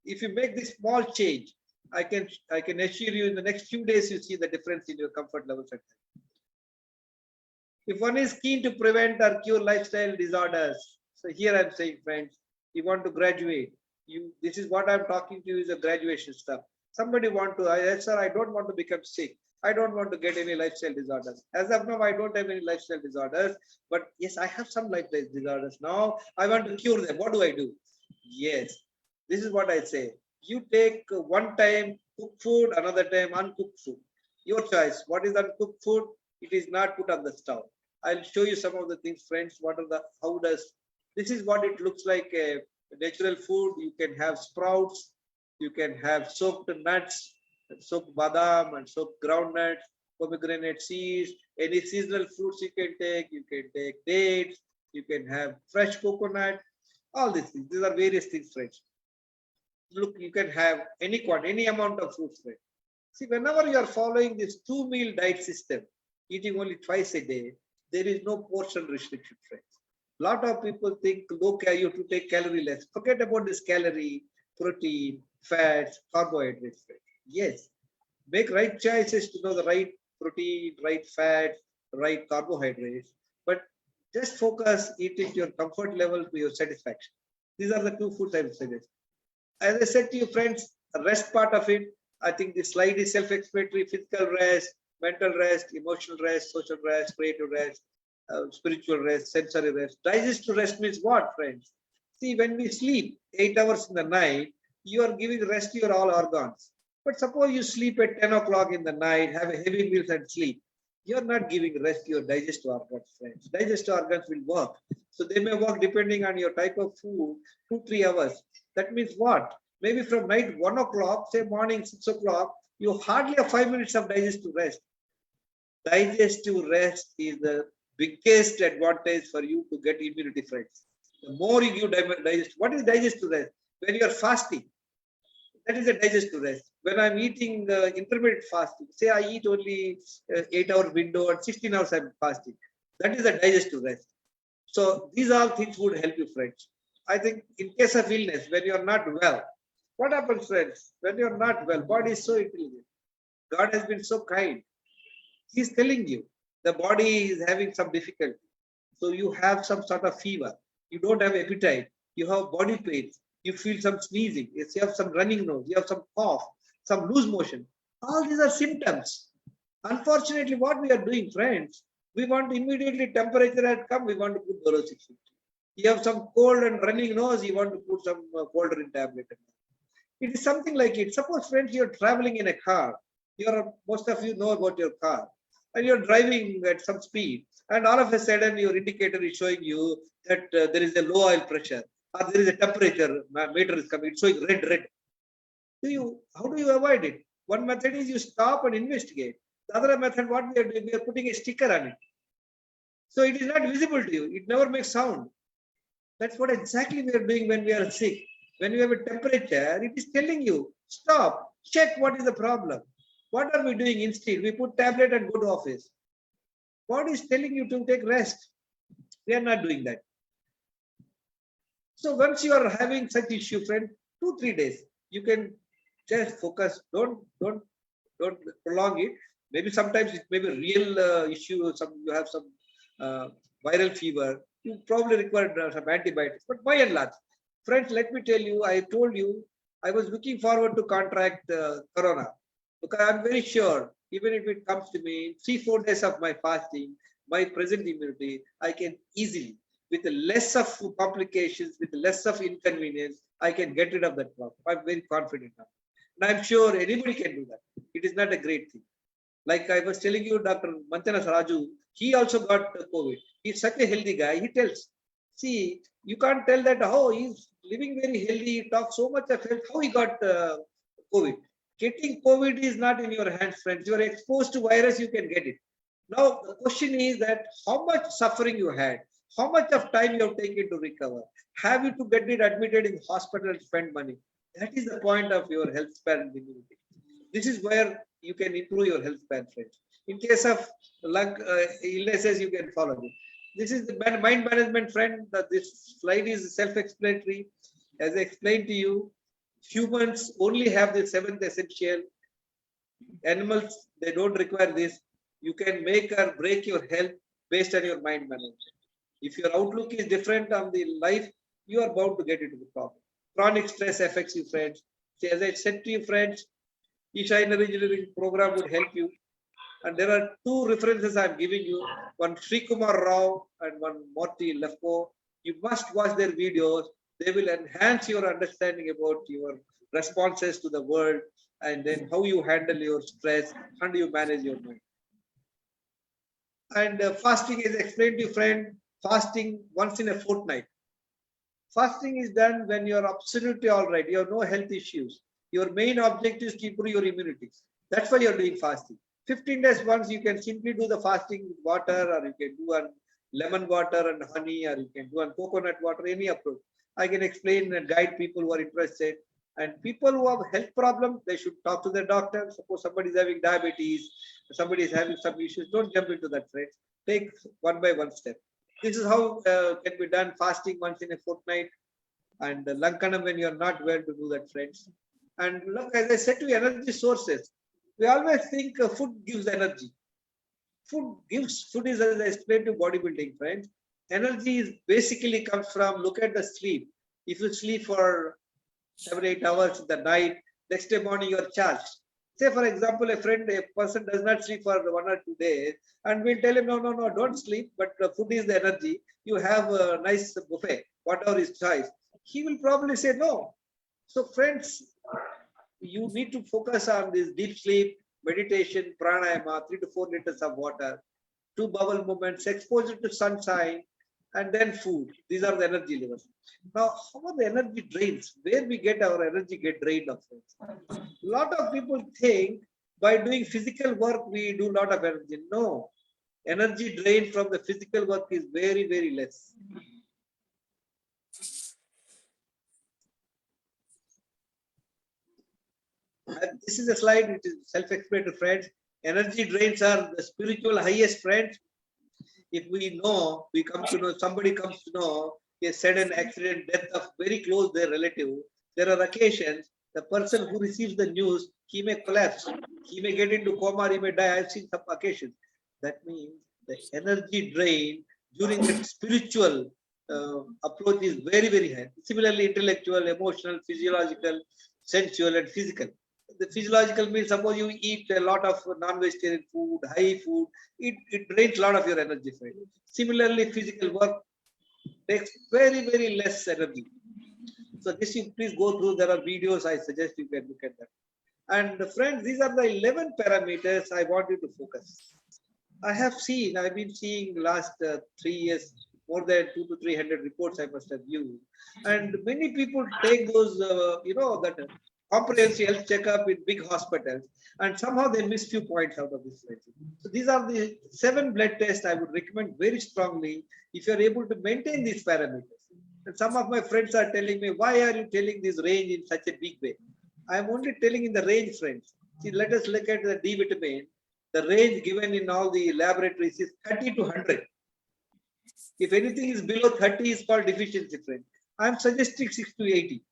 If you make this small change, I can assure you in the next few days, you see the difference in your comfort levels. If one is keen to prevent or cure lifestyle disorders, so here I'm saying, friends, you want to graduate. This is what I'm talking to you is a graduation stuff. Somebody want to, yes, sir, I don't want to become sick. I don't want to get any lifestyle disorders. As of now, I don't have any lifestyle disorders, but yes, I have some lifestyle disorders. Now I want to cure them. What do I do? Yes, this is what I say. You take one time cooked food, another time uncooked food. Your choice. What is uncooked food? It is not put on the stove. I'll show you some of the things, friends. This is what it looks like a natural food. You can have sprouts, you can have soaked nuts, soaked badam and soaked groundnuts, pomegranate seeds, any seasonal fruits you can take dates, you can have fresh coconut, all these things. These are various things, friends. Look, you can have any amount of fruits, friends. See, whenever you are following this 2-meal diet system, eating only twice a day, there is no portion restriction, friends. A lot of people think low calorie, you have to take calorie less. Forget about this calorie, protein, fats, carbohydrates, friends. Yes, make right choices to know the right protein, right fat, right carbohydrates, but just focus eating to your comfort level, to your satisfaction. These are the 2 foods I would suggest. As I said to you, friends, the rest part of it, I think the slide is self-explanatory: physical rest, mental rest, emotional rest, social rest, creative rest, spiritual rest, sensory rest. Digestive rest means what, friends? See, when we sleep 8 hours in the night, you are giving rest to your all organs. But suppose you sleep at 10 o'clock in the night, have a heavy meals and sleep. You are not giving rest to your digestive organs, friends. Digestive organs will work. So they may work depending on your type of food, 2-3 hours. That means what? Maybe from night 1 o'clock, say morning 6 o'clock, you hardly have 5 minutes of digestive rest. Digestive rest is the biggest advantage for you to get immunity, friends. The more you give digest, what is digestive rest? When you are fasting, that is a digestive rest. When I'm eating intermittent fasting, say I eat only 8-hour window and 16 hours I'm fasting, that is a digestive rest. So these all things would help you, friends. I think in case of illness, when you are not well, what happens, friends? When you are not well, body is so intelligent. God has been so kind. He's telling you the body is having some difficulty. So you have some sort of fever. You don't have appetite. You have body pains. You feel some sneezing. You have some running nose. You have some cough, some loose motion. All these are symptoms. Unfortunately, what we are doing, friends, we want immediately temperature had come, we want to put Doro 650. You have some cold and running nose, you want to put some cold drink tablet. It is something like it. Suppose, friends, you're traveling in a car. Most of you know about your car. And you're driving at some speed. And all of a sudden, your indicator is showing you that there is a low oil pressure. Or there is a temperature meter is coming. It's showing red. How do you avoid it? One method is you stop and investigate. The other method, what we are doing, we are putting a sticker on it. So it is not visible to you. It never makes sound. That's what exactly we are doing when we are sick. When we have a temperature, it is telling you, stop, check what is the problem. What are we doing instead? We put tablet and go to office. Body is telling you to take rest. We are not doing that. So once you are having such issue, friend, 2-3 days, you can just focus. Don't prolong it. Maybe sometimes it may be a real issue. You have some viral fever. You probably require some antibiotics. But by and large, friends, let me tell you, I told you, I was looking forward to contract corona. Because I'm very sure, even if it comes to me, 3-4 days of my fasting, my present immunity, I can easily, with less of complications, with less of inconvenience, I can get rid of that problem. I'm very confident now. And I'm sure anybody can do that. It is not a great thing. Like I was telling you, Dr. Manchana Raju, he also got COVID. He's such a healthy guy. He tells, See, you can't tell that, oh, he's living very healthy, he talks so much of health, how he got COVID. Getting COVID is not in your hands, friends. You are exposed to virus, you can get it. Now, the question is that how much suffering you had, how much of time you have taken to recover, have you to get it admitted in hospital and spend money? That is the point of your health span immunity. This is where you can improve your health span, friends. In case of lung illnesses, you can follow this. This is the mind management, friend. This slide is self-explanatory. As I explained to you, humans only have the seventh essential. Animals, they don't require this. You can make or break your health based on your mind management. If your outlook is different on the life, you are bound to get into the problem. Chronic stress affects you, friends. See, as I said to you, friends, Isha Engineering program would help you. And there are two references I'm giving you, one Sri Kumar Rao and one Morty Lefko. You must watch their videos. They will enhance your understanding about your responses to the world and then how you handle your stress, how do you manage your mind. And fasting is explained to you, friend, fasting once in a fortnight. Fasting is done when you're absolutely all right. You have no health issues. Your main objective is to improve your immunity. That's why you're doing fasting. 15 days once, you can simply do the fasting with water, or you can do on lemon water and honey, or you can do on coconut water, any approach. I can explain and guide people who are interested. And people who have health problems, they should talk to their doctor. Suppose somebody is having diabetes, somebody is having some issues, don't jump into that, friends. Take one by one step. This is how can be done, fasting once in a fortnight, and lankanam when you are not well to do that, friends. And look, as I said to you, energy sources. We always think food gives energy. Food is, as I explained to bodybuilding, friends. Energy is basically comes from, look at the sleep. If you sleep for 7-8 hours in the night, next day morning you are charged. Say, for example, a person does not sleep for 1 or 2 days, and we'll tell him, no, don't sleep, but food is the energy. You have a nice buffet, whatever his choice. He will probably say no. So, friends, you need to focus on this deep sleep, meditation, pranayama, 3 to 4 liters of water, 2 bowel movements, exposure to sunshine, and then food. These are the energy levels. Now, how are the energy drains? Where we get our energy get drained of? A lot of people think by doing physical work, we do a lot of energy. No, energy drained from the physical work is very, very less. And this is a slide which is self-explanatory, friends. Energy drains are the spiritual highest, friends. If we know, we come to know, somebody comes to know a sudden accident, death of very close their relative, there are occasions, the person who receives the news, he may collapse, he may get into coma, he may die. I've seen some occasions. That means the energy drain during the spiritual approach is very, very high. Similarly, intellectual, emotional, physiological, sensual, and physical. The physiological means, suppose you eat a lot of non-vegetarian food, high food, it drains a lot of your energy. Similarly, physical work takes very, very less energy. So this you please go through. There are videos I suggest you can look at them. And friends, these are the 11 parameters I want you to focus. I've been seeing last 3 years, more than 200 to 300 reports I must have viewed. And many people take those, that comprehensive health checkup in big hospitals, and somehow they miss few points out of this. So these are the 7 blood tests I would recommend very strongly if you're able to maintain these parameters. And some of my friends are telling me, why are you telling this range in such a big way? I'm only telling in the range, friends. See, let us look at the D vitamin. The range given in all the laboratories is 30 to 100. If anything is below 30 is called deficiency, friend. I'm suggesting 6 to 80.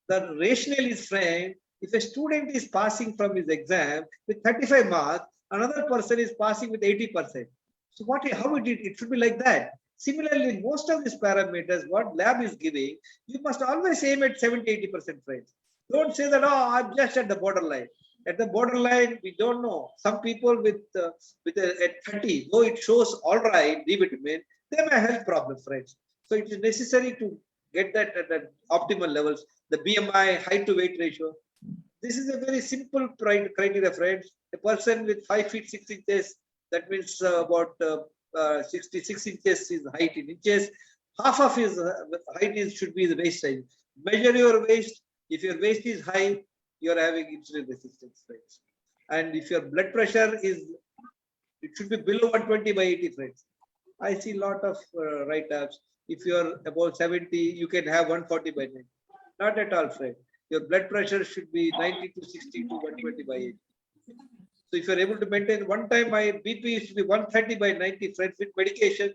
The rationale is, friend, if a student is passing from his exam with 35 marks, another person is passing with 80%. So how it should be like that. Similarly, most of these parameters, what lab is giving, you must always aim at 70-80%, friends. Don't say that, I'm just at the borderline. At the borderline, we don't know. Some people at 30, though it shows all right, D vitamin, they may have problems, friends. So it is necessary to get that at the optimal levels. The BMI, height to weight ratio. This is a very simple criteria, friends. A person with 5 feet 6 inches, that means about 66 inches is height in inches. half of his height should be the waist size. Measure your waist. If your waist is high, you are having insulin resistance, friends. And if your blood pressure is, it should be below 120/80, friends. I see a lot of write-ups. If you're about 70, you can have 140/90. Not at all, friend. Your blood pressure should be 90/60 to 120/80. So if you're able to maintain, one time my BP used to be 130/90, friends, with medication.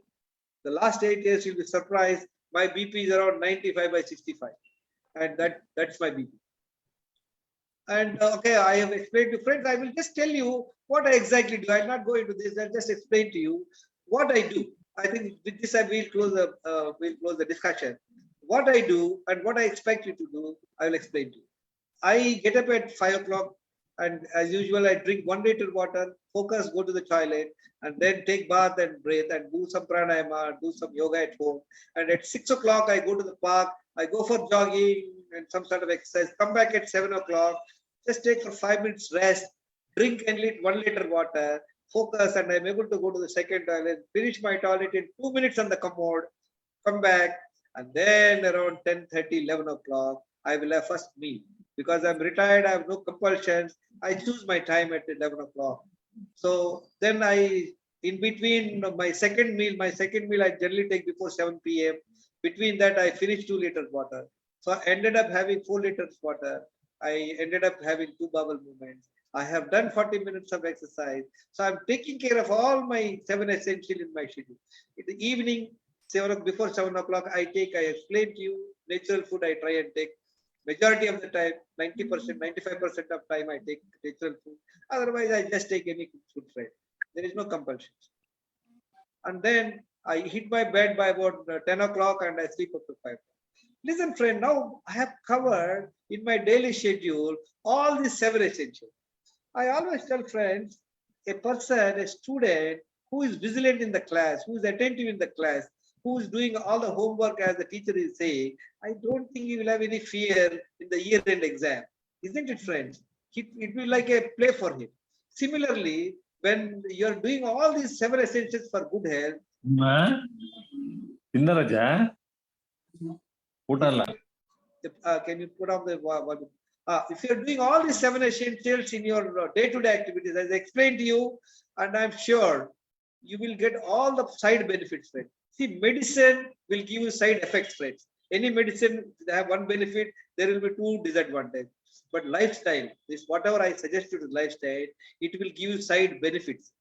The last 8 years, you'll be surprised. My BP is around 95/65. And that's my BP. And okay, I have explained to friends. I will just tell you what I exactly do. I'll not go into this. I'll just explain to you what I do. I think with this, I will close the discussion. What I do and what I expect you to do, I will explain to you. I get up at 5 o'clock, and as usual, I drink 1 liter water, focus, go to the toilet, and then take bath and breathe and do some pranayama, do some yoga at home. And at 6 o'clock, I go to the park, I go for jogging and some sort of exercise, come back at 7 o'clock, just take for 5 minutes rest, drink and 1 liter water, focus, and I'm able to go to the second toilet, finish my toilet in 2 minutes on the commode, come back, and then around 10:30, 11 o'clock, I will have first meal. Because I'm retired, I have no compulsions. I choose my time at 11 o'clock. So then in between my second meal I generally take before 7 p.m. Between that, I finish 2 liters water. So I ended up having 4 liters water. I ended up having 2 bowel movements. I have done 40 minutes of exercise. So I'm taking care of all my 7 essentials in my schedule. In the evening, before 7 o'clock, I explain to you, natural food I try and take. Majority of the time, 90%, 95% of time, I take natural food. Otherwise, I just take any food, friend. There is no compulsion. And then I hit my bed by about 10 o'clock and I sleep up to 5. Listen, friend, now I have covered in my daily schedule all these 7 essentials. I always tell friends, a person, a student who is vigilant in the class, who is attentive in the class, who is doing all the homework as the teacher is saying, I don't think he will have any fear in the year-end exam. Isn't it, friends? It will be like a play for him. Similarly, when you're doing all these 7 essentials for good health, can you put on the one? If you're doing all these 7 essentials in your day-to-day activities, as I explained to you, and I'm sure you will get all the side benefits, friends. See, medicine will give you side effects, friends. Any medicine have one benefit, there will be 2 disadvantages. But lifestyle, this whatever I suggest you to lifestyle, it will give you side benefits.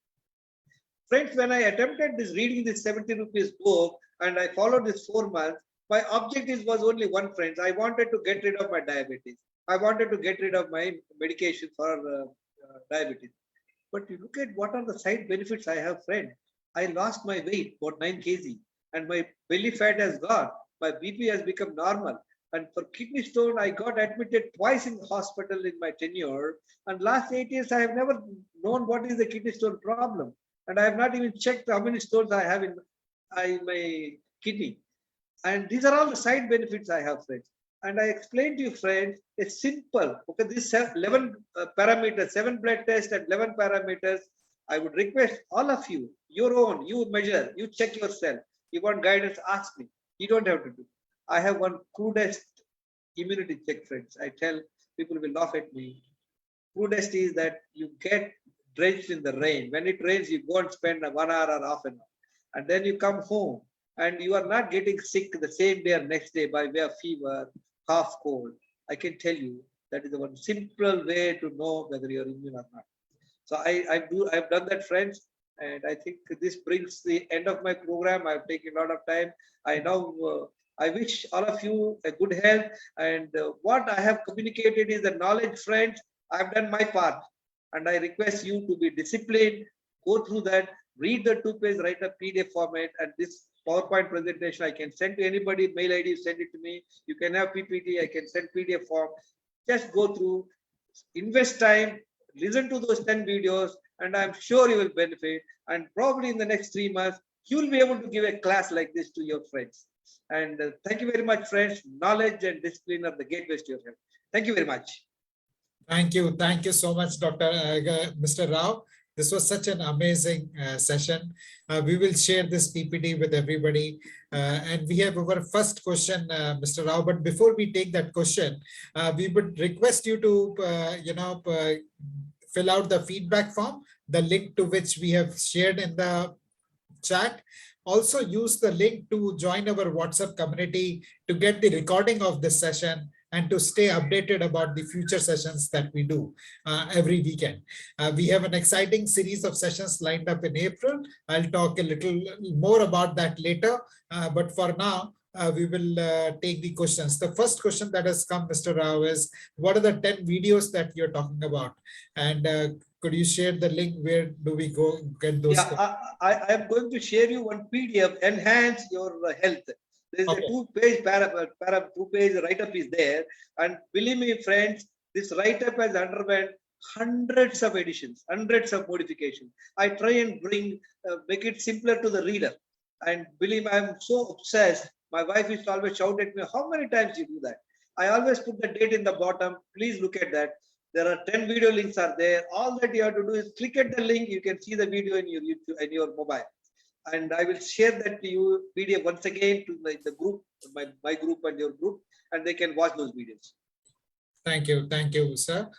Friends, when I attempted reading this 70 rupees book and I followed this 4 months, my objective was only one, friends. I wanted to get rid of my diabetes. I wanted to get rid of my medication for diabetes. But you look at what are the side benefits I have, friend. I lost my weight, about 9 kg, and my belly fat has gone. My BP has become normal. And for kidney stone, I got admitted twice in the hospital in my tenure. And last 8 years, I have never known what is the kidney stone problem. And I have not even checked how many stones I have in my kidney. And these are all the side benefits I have, friends. And I explained to you, friends, a simple, okay, these 11 parameters, 7 blood tests and 11 parameters. I would request all of you, your own, you measure, you check yourself. You want guidance, ask me. You don't have to do. I have one crudest immunity check, friends. I tell people will laugh at me. Crudest is that you get drenched in the rain. When it rains, you go and spend 1 hour or half an hour. And then you come home and you are not getting sick the same day or next day by way of fever, cough, cold. I can tell you that is the one simple way to know whether you're immune or not. So I've done that, friends. And I think this brings the end of my program. I've taken a lot of time. I wish all of you a good health. And what I have communicated is the knowledge, friends. I've done my part. And I request you to be disciplined, go through that, read the 2-page, write a PDF format. And this PowerPoint presentation I can send to anybody, mail ID, send it to me. You can have PPT, I can send PDF form. Just go through, invest time, listen to those 10 videos, and I'm sure you will benefit. And probably in the next 3 months, you will be able to give a class like this to your friends. And thank you very much, friends. Knowledge and discipline are the gateways to your health. Thank you very much. Thank you. Thank you so much, Mr. Rao. This was such an amazing session. We will share this PPT with everybody. And we have our first question, Mr. Rao. But before we take that question, we would request you to, fill out the feedback form, the link to which we have shared in the chat. Also use the link to join our WhatsApp community to get the recording of this session and to stay updated about the future sessions that we do every weekend. We have an exciting series of sessions lined up in April. I'll talk a little more about that later, but for now, we will take the questions. The first question that has come, Mr. Rao, is what are the 10 videos that you're talking about? And could you share the link? Where do we go get those? Yeah, I am going to share you one PDF, enhance your health. There is Okay. a two-page write-up is there. And believe me, friends, this write-up has underwent hundreds of editions, hundreds of modifications. I try and make it simpler to the reader. And believe me, I'm so obsessed. My wife used to always shout at me, how many times you do that? I always put the date in the bottom. Please look at that. There are 10 video links are there. All that you have to do is click at the link. You can see the video in your YouTube and your mobile. And I will share that to you PDF once again to the group, my group and your group, and they can watch those videos. Thank you, sir.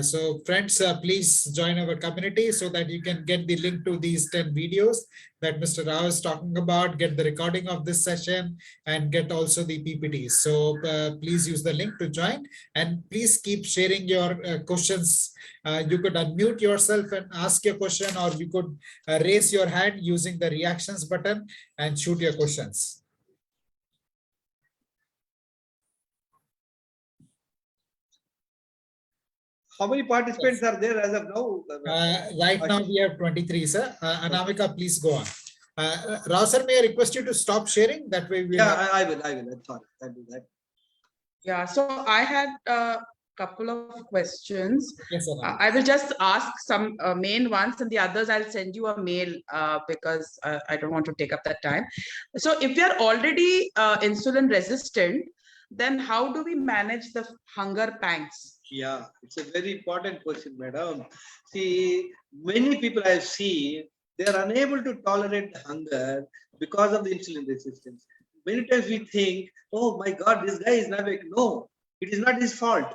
So friends, please join our community so that you can get the link to these 10 videos that Mr. Rao is talking about, get the recording of this session, and get also the PPTs. So please use the link to join, and please keep sharing your questions. You could unmute yourself and ask your question, or you could raise your hand using the reactions button and shoot your questions. How many participants are there as of now? Right now we have 23, sir. Anamika, please go on. Rao sir, may I request you to stop sharing? That way we I will. I'm sorry. I'll do that. Yeah, so I had a couple of questions. Yes, sir. I will just ask some main ones, and the others I'll send you a mail because I don't want to take up that time. So if we are already insulin resistant, then how do we manage the hunger pangs? Yeah, it's a very important question, madam. See, many people I see, they are unable to tolerate hunger because of the insulin resistance. Many times we think, oh my God, this guy is not awake. No, it is not his fault.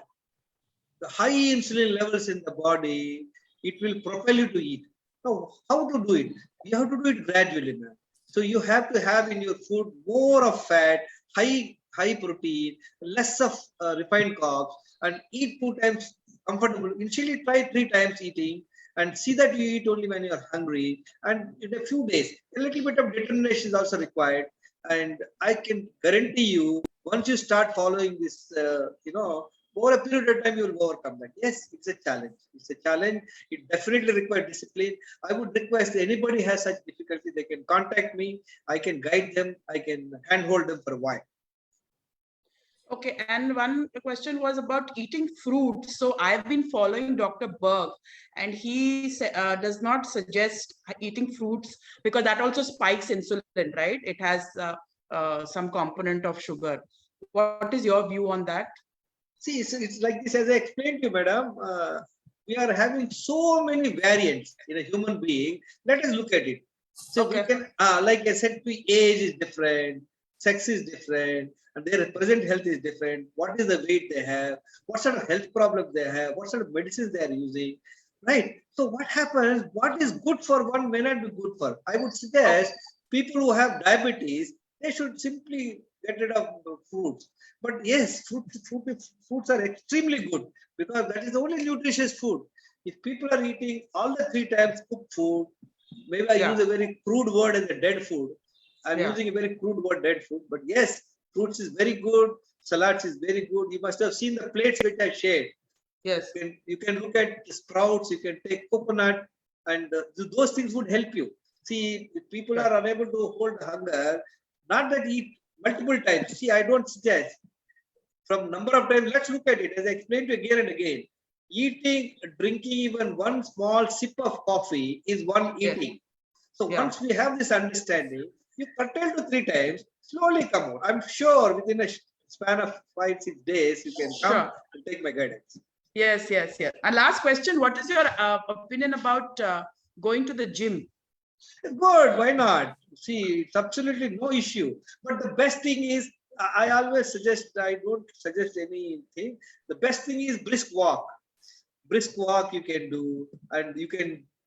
The high insulin levels in the body, it will propel you to eat. Now, how to do it? You have to do it gradually, man. So you have to have in your food more of fat, high protein, less of refined carbs, and eat 2 times comfortable. Initially, try 3 times eating and see that you eat only when you are hungry. And in a few days, a little bit of determination is also required. And I can guarantee you, once you start following this, over a period of time, you will overcome that. Yes, it's a challenge. It's a challenge. It definitely requires discipline. I would request anybody has such difficulty, they can contact me. I can guide them. I can handhold them for a while. Okay, and one question was about eating fruit. So I've been following Dr. Berg, and he does not suggest eating fruits because that also spikes insulin, right? It has some component of sugar. What is your view on that? See, it's like this, as I explained to you, madam. We are having so many variants in a human being. Let us look at it. So Okay. we can, like I said, age is different, sex is different, and their present health is different. What is the weight they have? What sort of health problems they have? What sort of medicines they are using? Right. So what happens? What is good for one may not be good for. I would suggest people who have diabetes, they should simply get rid of fruits. But yes, fruits are extremely good because that is the only nutritious food. If people are eating all the 3 times cooked food, maybe I use a very crude word as a dead food. I'm using a very crude word, dead food. But yes, fruits is very good. Salads is very good. You must have seen the plates which I shared. Yes. You can look at sprouts. You can take coconut, and those things would help you. See, if people are unable to hold hunger, not that eat multiple times. See, I don't suggest. From number of times, let's look at it. As I explained to you again and again, drinking even one small sip of coffee is one eating. So once we have this understanding, you curtail to 3 times, slowly come out. I'm sure within a span of 5-6 days, you can come and take my guidance. Yes, yes, yes. And last question, what is your opinion about going to the gym? Good, why not? See, it's absolutely no issue. But the best thing is, I always suggest, I don't suggest anything. The best thing is brisk walk. Brisk walk you can do, and you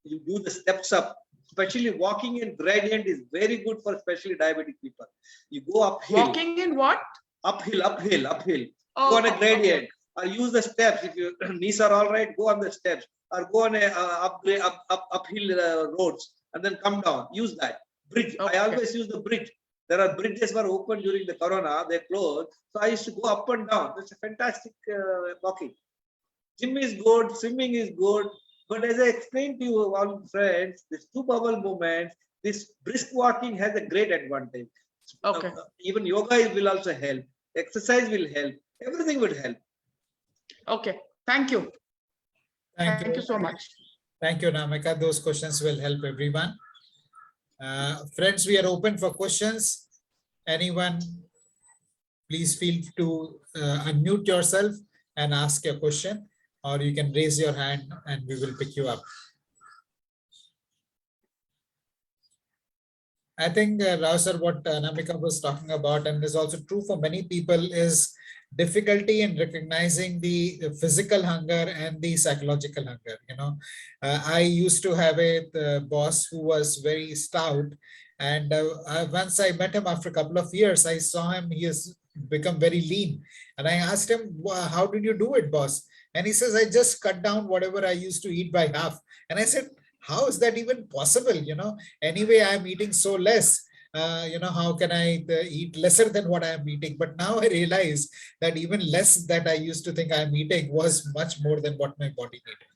do the steps up. Especially walking in gradient is very good for especially diabetic people. You go uphill. Walking in what? Uphill. Oh, Go on a okay. gradient or use the steps. If your knees are all right, go on the steps or go on a uphill roads and then come down. Use that bridge. Okay. I always use the bridge. There are bridges were open during the corona. They closed, so I used to go up and down. That's a fantastic walking. Gym is good, swimming is good, but as I explained to you, all friends, this two bubble movements, this brisk walking has a great advantage. Okay. Even yoga will also help. Exercise will help. Everything will help. Okay. Thank you. Thank you so much. Thank you, Namika. Those questions will help everyone. Friends, we are open for questions. Anyone, please feel to unmute yourself and ask your question, or you can raise your hand and we will pick you up. I think, Rao sir, what Namika was talking about, and is also true for many people, is difficulty in recognizing the physical hunger and the psychological hunger. I used to have a boss who was very stout, and once I met him after a couple of years, I saw him, he has become very lean, and I asked him, how did you do it, boss? And he says, I just cut down whatever I used to eat by half. And I said, how is that even possible? Anyway, I'm eating so less. How can I eat lesser than what I'm eating? But now I realize that even less that I used to think I'm eating was much more than what my body needed.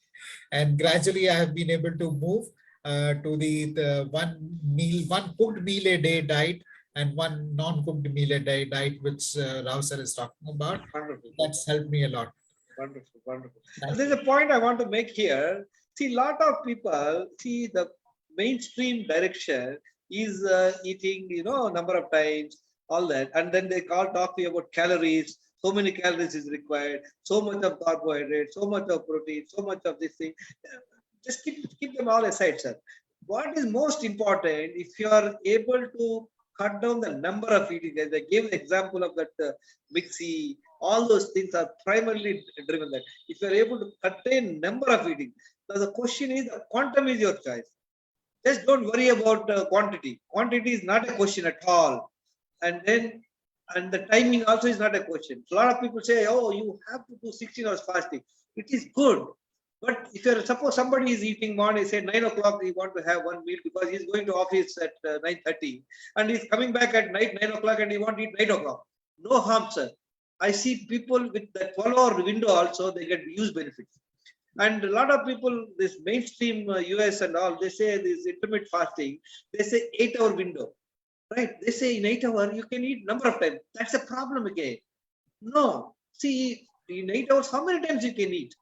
And gradually I have been able to move to the one cooked meal a day diet and one non-cooked meal a day diet, which Rao sir is talking about. Wonderful. That's helped me a lot. Wonderful. There's a point I want to make here. See, a lot of people see the mainstream direction is eating, number of times, all that. And then they talk to you about calories. So many calories is required, so much of carbohydrate, so much of protein, so much of this thing. Just keep them all aside, sir. What is most important, if you are able to cut down the number of eating, as I gave the example of that mixie, all those things are primarily driven that. If you are able to contain number of eating, so the question is, the quantum is your choice. Just don't worry about quantity. Quantity is not a question at all. And the timing also is not a question. A lot of people say, oh, you have to do 16 hours fasting. It is good. But if you're, suppose somebody is eating morning, say 9 o'clock, he want to have one meal because he's going to office at 9:30 and he's coming back at night 9 o'clock and he want to eat 9 o'clock. No harm, sir. I see people with that 12-hour window also, they get huge benefits. And a lot of people, this mainstream US and all, they say this intermittent fasting, they say 8-hour window, right? They say in 8 hours, you can eat number of times. That's a problem again. No, see, in 8 hours, how many times you can eat?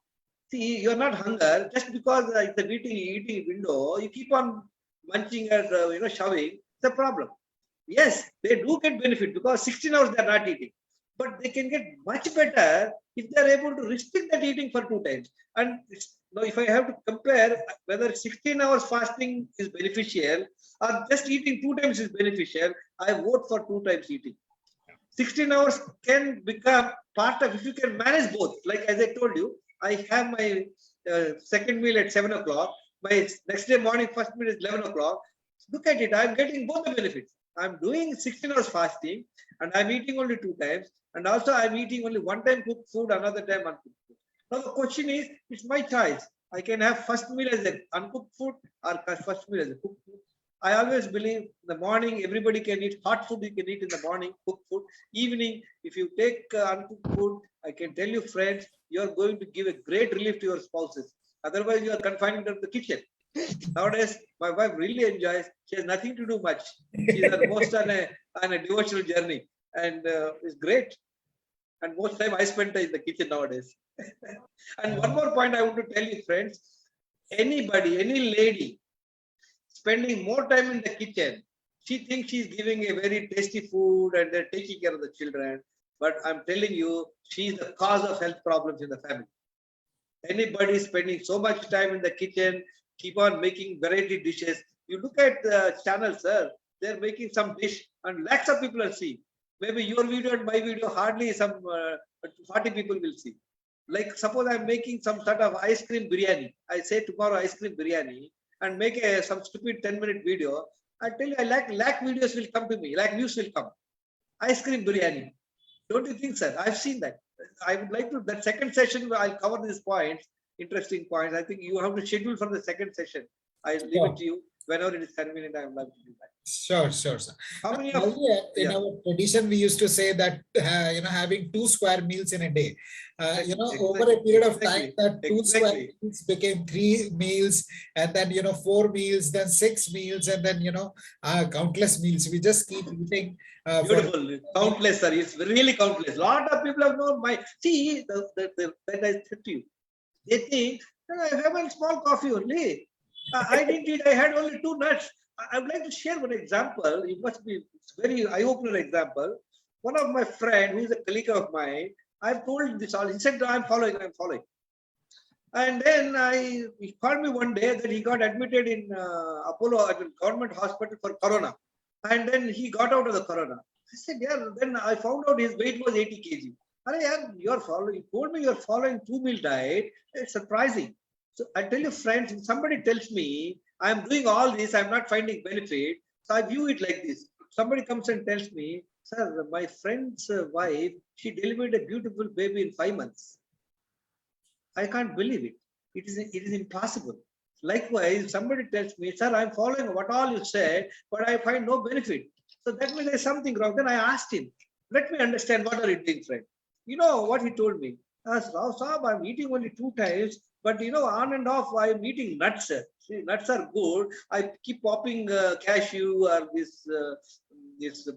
See, you're not hunger, just because it's a eating window, you keep on munching or, shoving, it's a problem. Yes, they do get benefit because 16 hours they're not eating. But they can get much better if they're able to restrict that eating for 2 times. And now, if I have to compare whether 16 hours fasting is beneficial or just eating 2 times is beneficial, I vote for 2 times eating. 16 hours can become part of, if you can manage both. Like as I told you, I have my second meal at 7 o'clock. My next day morning first meal is 11 o'clock. Look at it, I'm getting both the benefits. I'm doing 16 hours fasting and I'm eating only 2 times. And also I'm eating only 1 time cooked food, another time uncooked food. Now the question is, it's my choice. I can have first meal as an uncooked food or first meal as a cooked food. I always believe in the morning, everybody can eat hot food, you can eat in the morning, cooked food. Evening, if you take uncooked food, I can tell you friends, you are going to give a great relief to your spouses. Otherwise, you are confined to the kitchen. Nowadays, my wife really enjoys. She has nothing to do much. She's almost on a devotional journey, and it's great. And most time I spend in the kitchen nowadays. And one more point I want to tell you, friends. Anybody, any lady, spending more time in the kitchen, she thinks she's giving a very tasty food and they're taking care of the children. But I'm telling you, she's the cause of health problems in the family. Anybody spending so much time in the kitchen, keep on making variety dishes. You look at the channel, sir, they're making some dish and lakhs of people are seeing. Maybe your video and my video, hardly some 40 people will see. Like suppose I'm making some sort of ice cream biryani. I say tomorrow ice cream biryani and make some stupid 10-minute video. I tell you, lakh videos will come to me, lakh views will come. Ice cream biryani. Don't you think, sir? I've seen that. I would like to, that second session, I'll cover these points, interesting points. I think you have to schedule for the second session. I leave it to you. Whenever it is convenient, I would like to do that. Sure, sure, sir. How many of Earlier, in yeah. our tradition, we used to say that having 2 square meals in a day. Over a period of time, that 2 square meals became 3 meals, and then 4 meals, then 6 meals, and then countless meals. We just keep eating. Beautiful, countless, sir. It's really countless. Lot of people have known my. See, that I said to you, they think I have a small coffee only. I didn't eat. I had only 2 nuts. I would like to share one example. It must be very eye-opener example. One of my friend, who is a colleague of mine, I've told this all. He said, I'm following. And then he called me one day that he got admitted in Apollo, at a government hospital for corona. And then he got out of the corona. I said, yeah, then I found out his weight was 80 kg. You're following, you told me you're following 2-meal diet. It's surprising. So I tell you, friends, if somebody tells me I'm doing all this, I'm not finding benefit. So I view it like this. Somebody comes and tells me, sir, my friend's wife, she delivered a beautiful baby in 5 months. I can't believe it. It is impossible. Likewise, somebody tells me, sir, I'm following what all you said, but I find no benefit. So that means there's something wrong. Then I asked him, let me understand, what are you doing, friend? You know what he told me? Rao Saab, I'm eating only 2 times, but on and off, I'm eating nuts. See, nuts are good. I keep popping cashew or this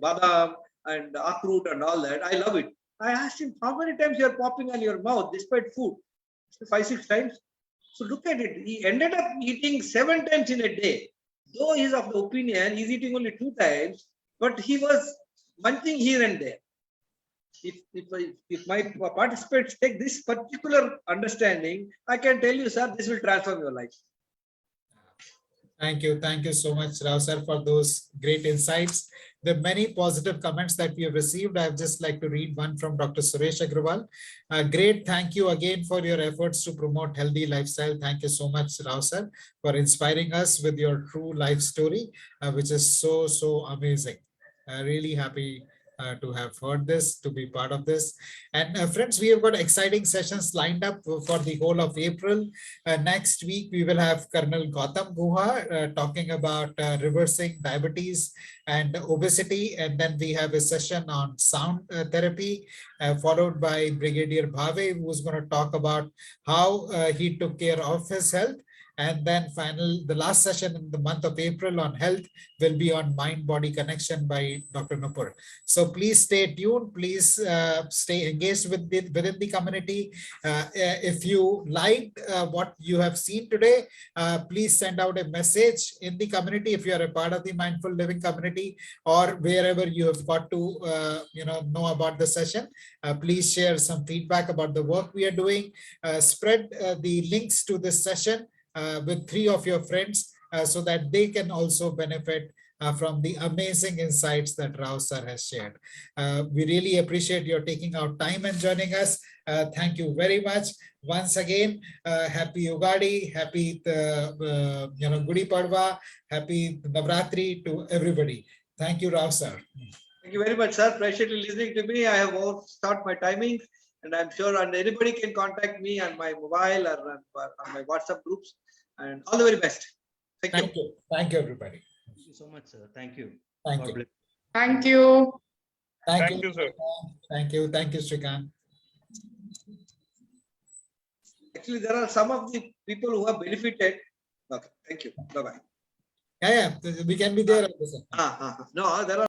badam and akhroot and all that. I love it. I asked him, how many times you're popping on your mouth despite food? 5-6 times. So look at it. He ended up eating 7 times in a day. Though he's of the opinion he's eating only 2 times, but he was munching here and there. If my participants take this particular understanding, I can tell you, sir, this will transform your life. Thank you. Thank you so much, Rao sir, for those great insights. The many positive comments that we have received. I'd just like to read one from Dr. Suresh Agrawal. Great. Thank you again for your efforts to promote healthy lifestyle. Thank you so much, Rao sir, for inspiring us with your true life story, which is so amazing. Really happy to have heard this, to be part of this. And friends, we have got exciting sessions lined up for the whole of April. Next week, we will have Colonel Gautam Guha talking about reversing diabetes and obesity. And then we have a session on sound therapy, followed by Brigadier Bhave, who is going to talk about how he took care of his health. And then the last session in the month of April on health will be on mind-body connection by Dr. Nupur. So please stay tuned. Please stay engaged within the community. If you liked what you have seen today, please send out a message in the community if you are a part of the Mindful Living community, or wherever you have got to know about the session. Please share some feedback about the work we are doing. Spread the links to this session with 3 of your friends so that they can also benefit from the amazing insights that Rao sir has shared. We really appreciate your taking out time and joining us. Thank you very much. Once again, happy Ugadi, happy Gudi Padwa, happy Navratri to everybody. Thank you, Rao sir. Thank you very much, sir. Patiently listening to me. I have start my timing, and I'm sure anybody can contact me on my mobile or on my WhatsApp groups. And all the very best. Thank you. Thank you, everybody. Thank you so much, sir. Thank you. Thank God you. bless. Thank you. Thank you, sir. Thank you. Thank you, Srikant. Actually, there are some of the people who have benefited. Okay, thank you. Bye-bye. Yeah, we can be there. No, there are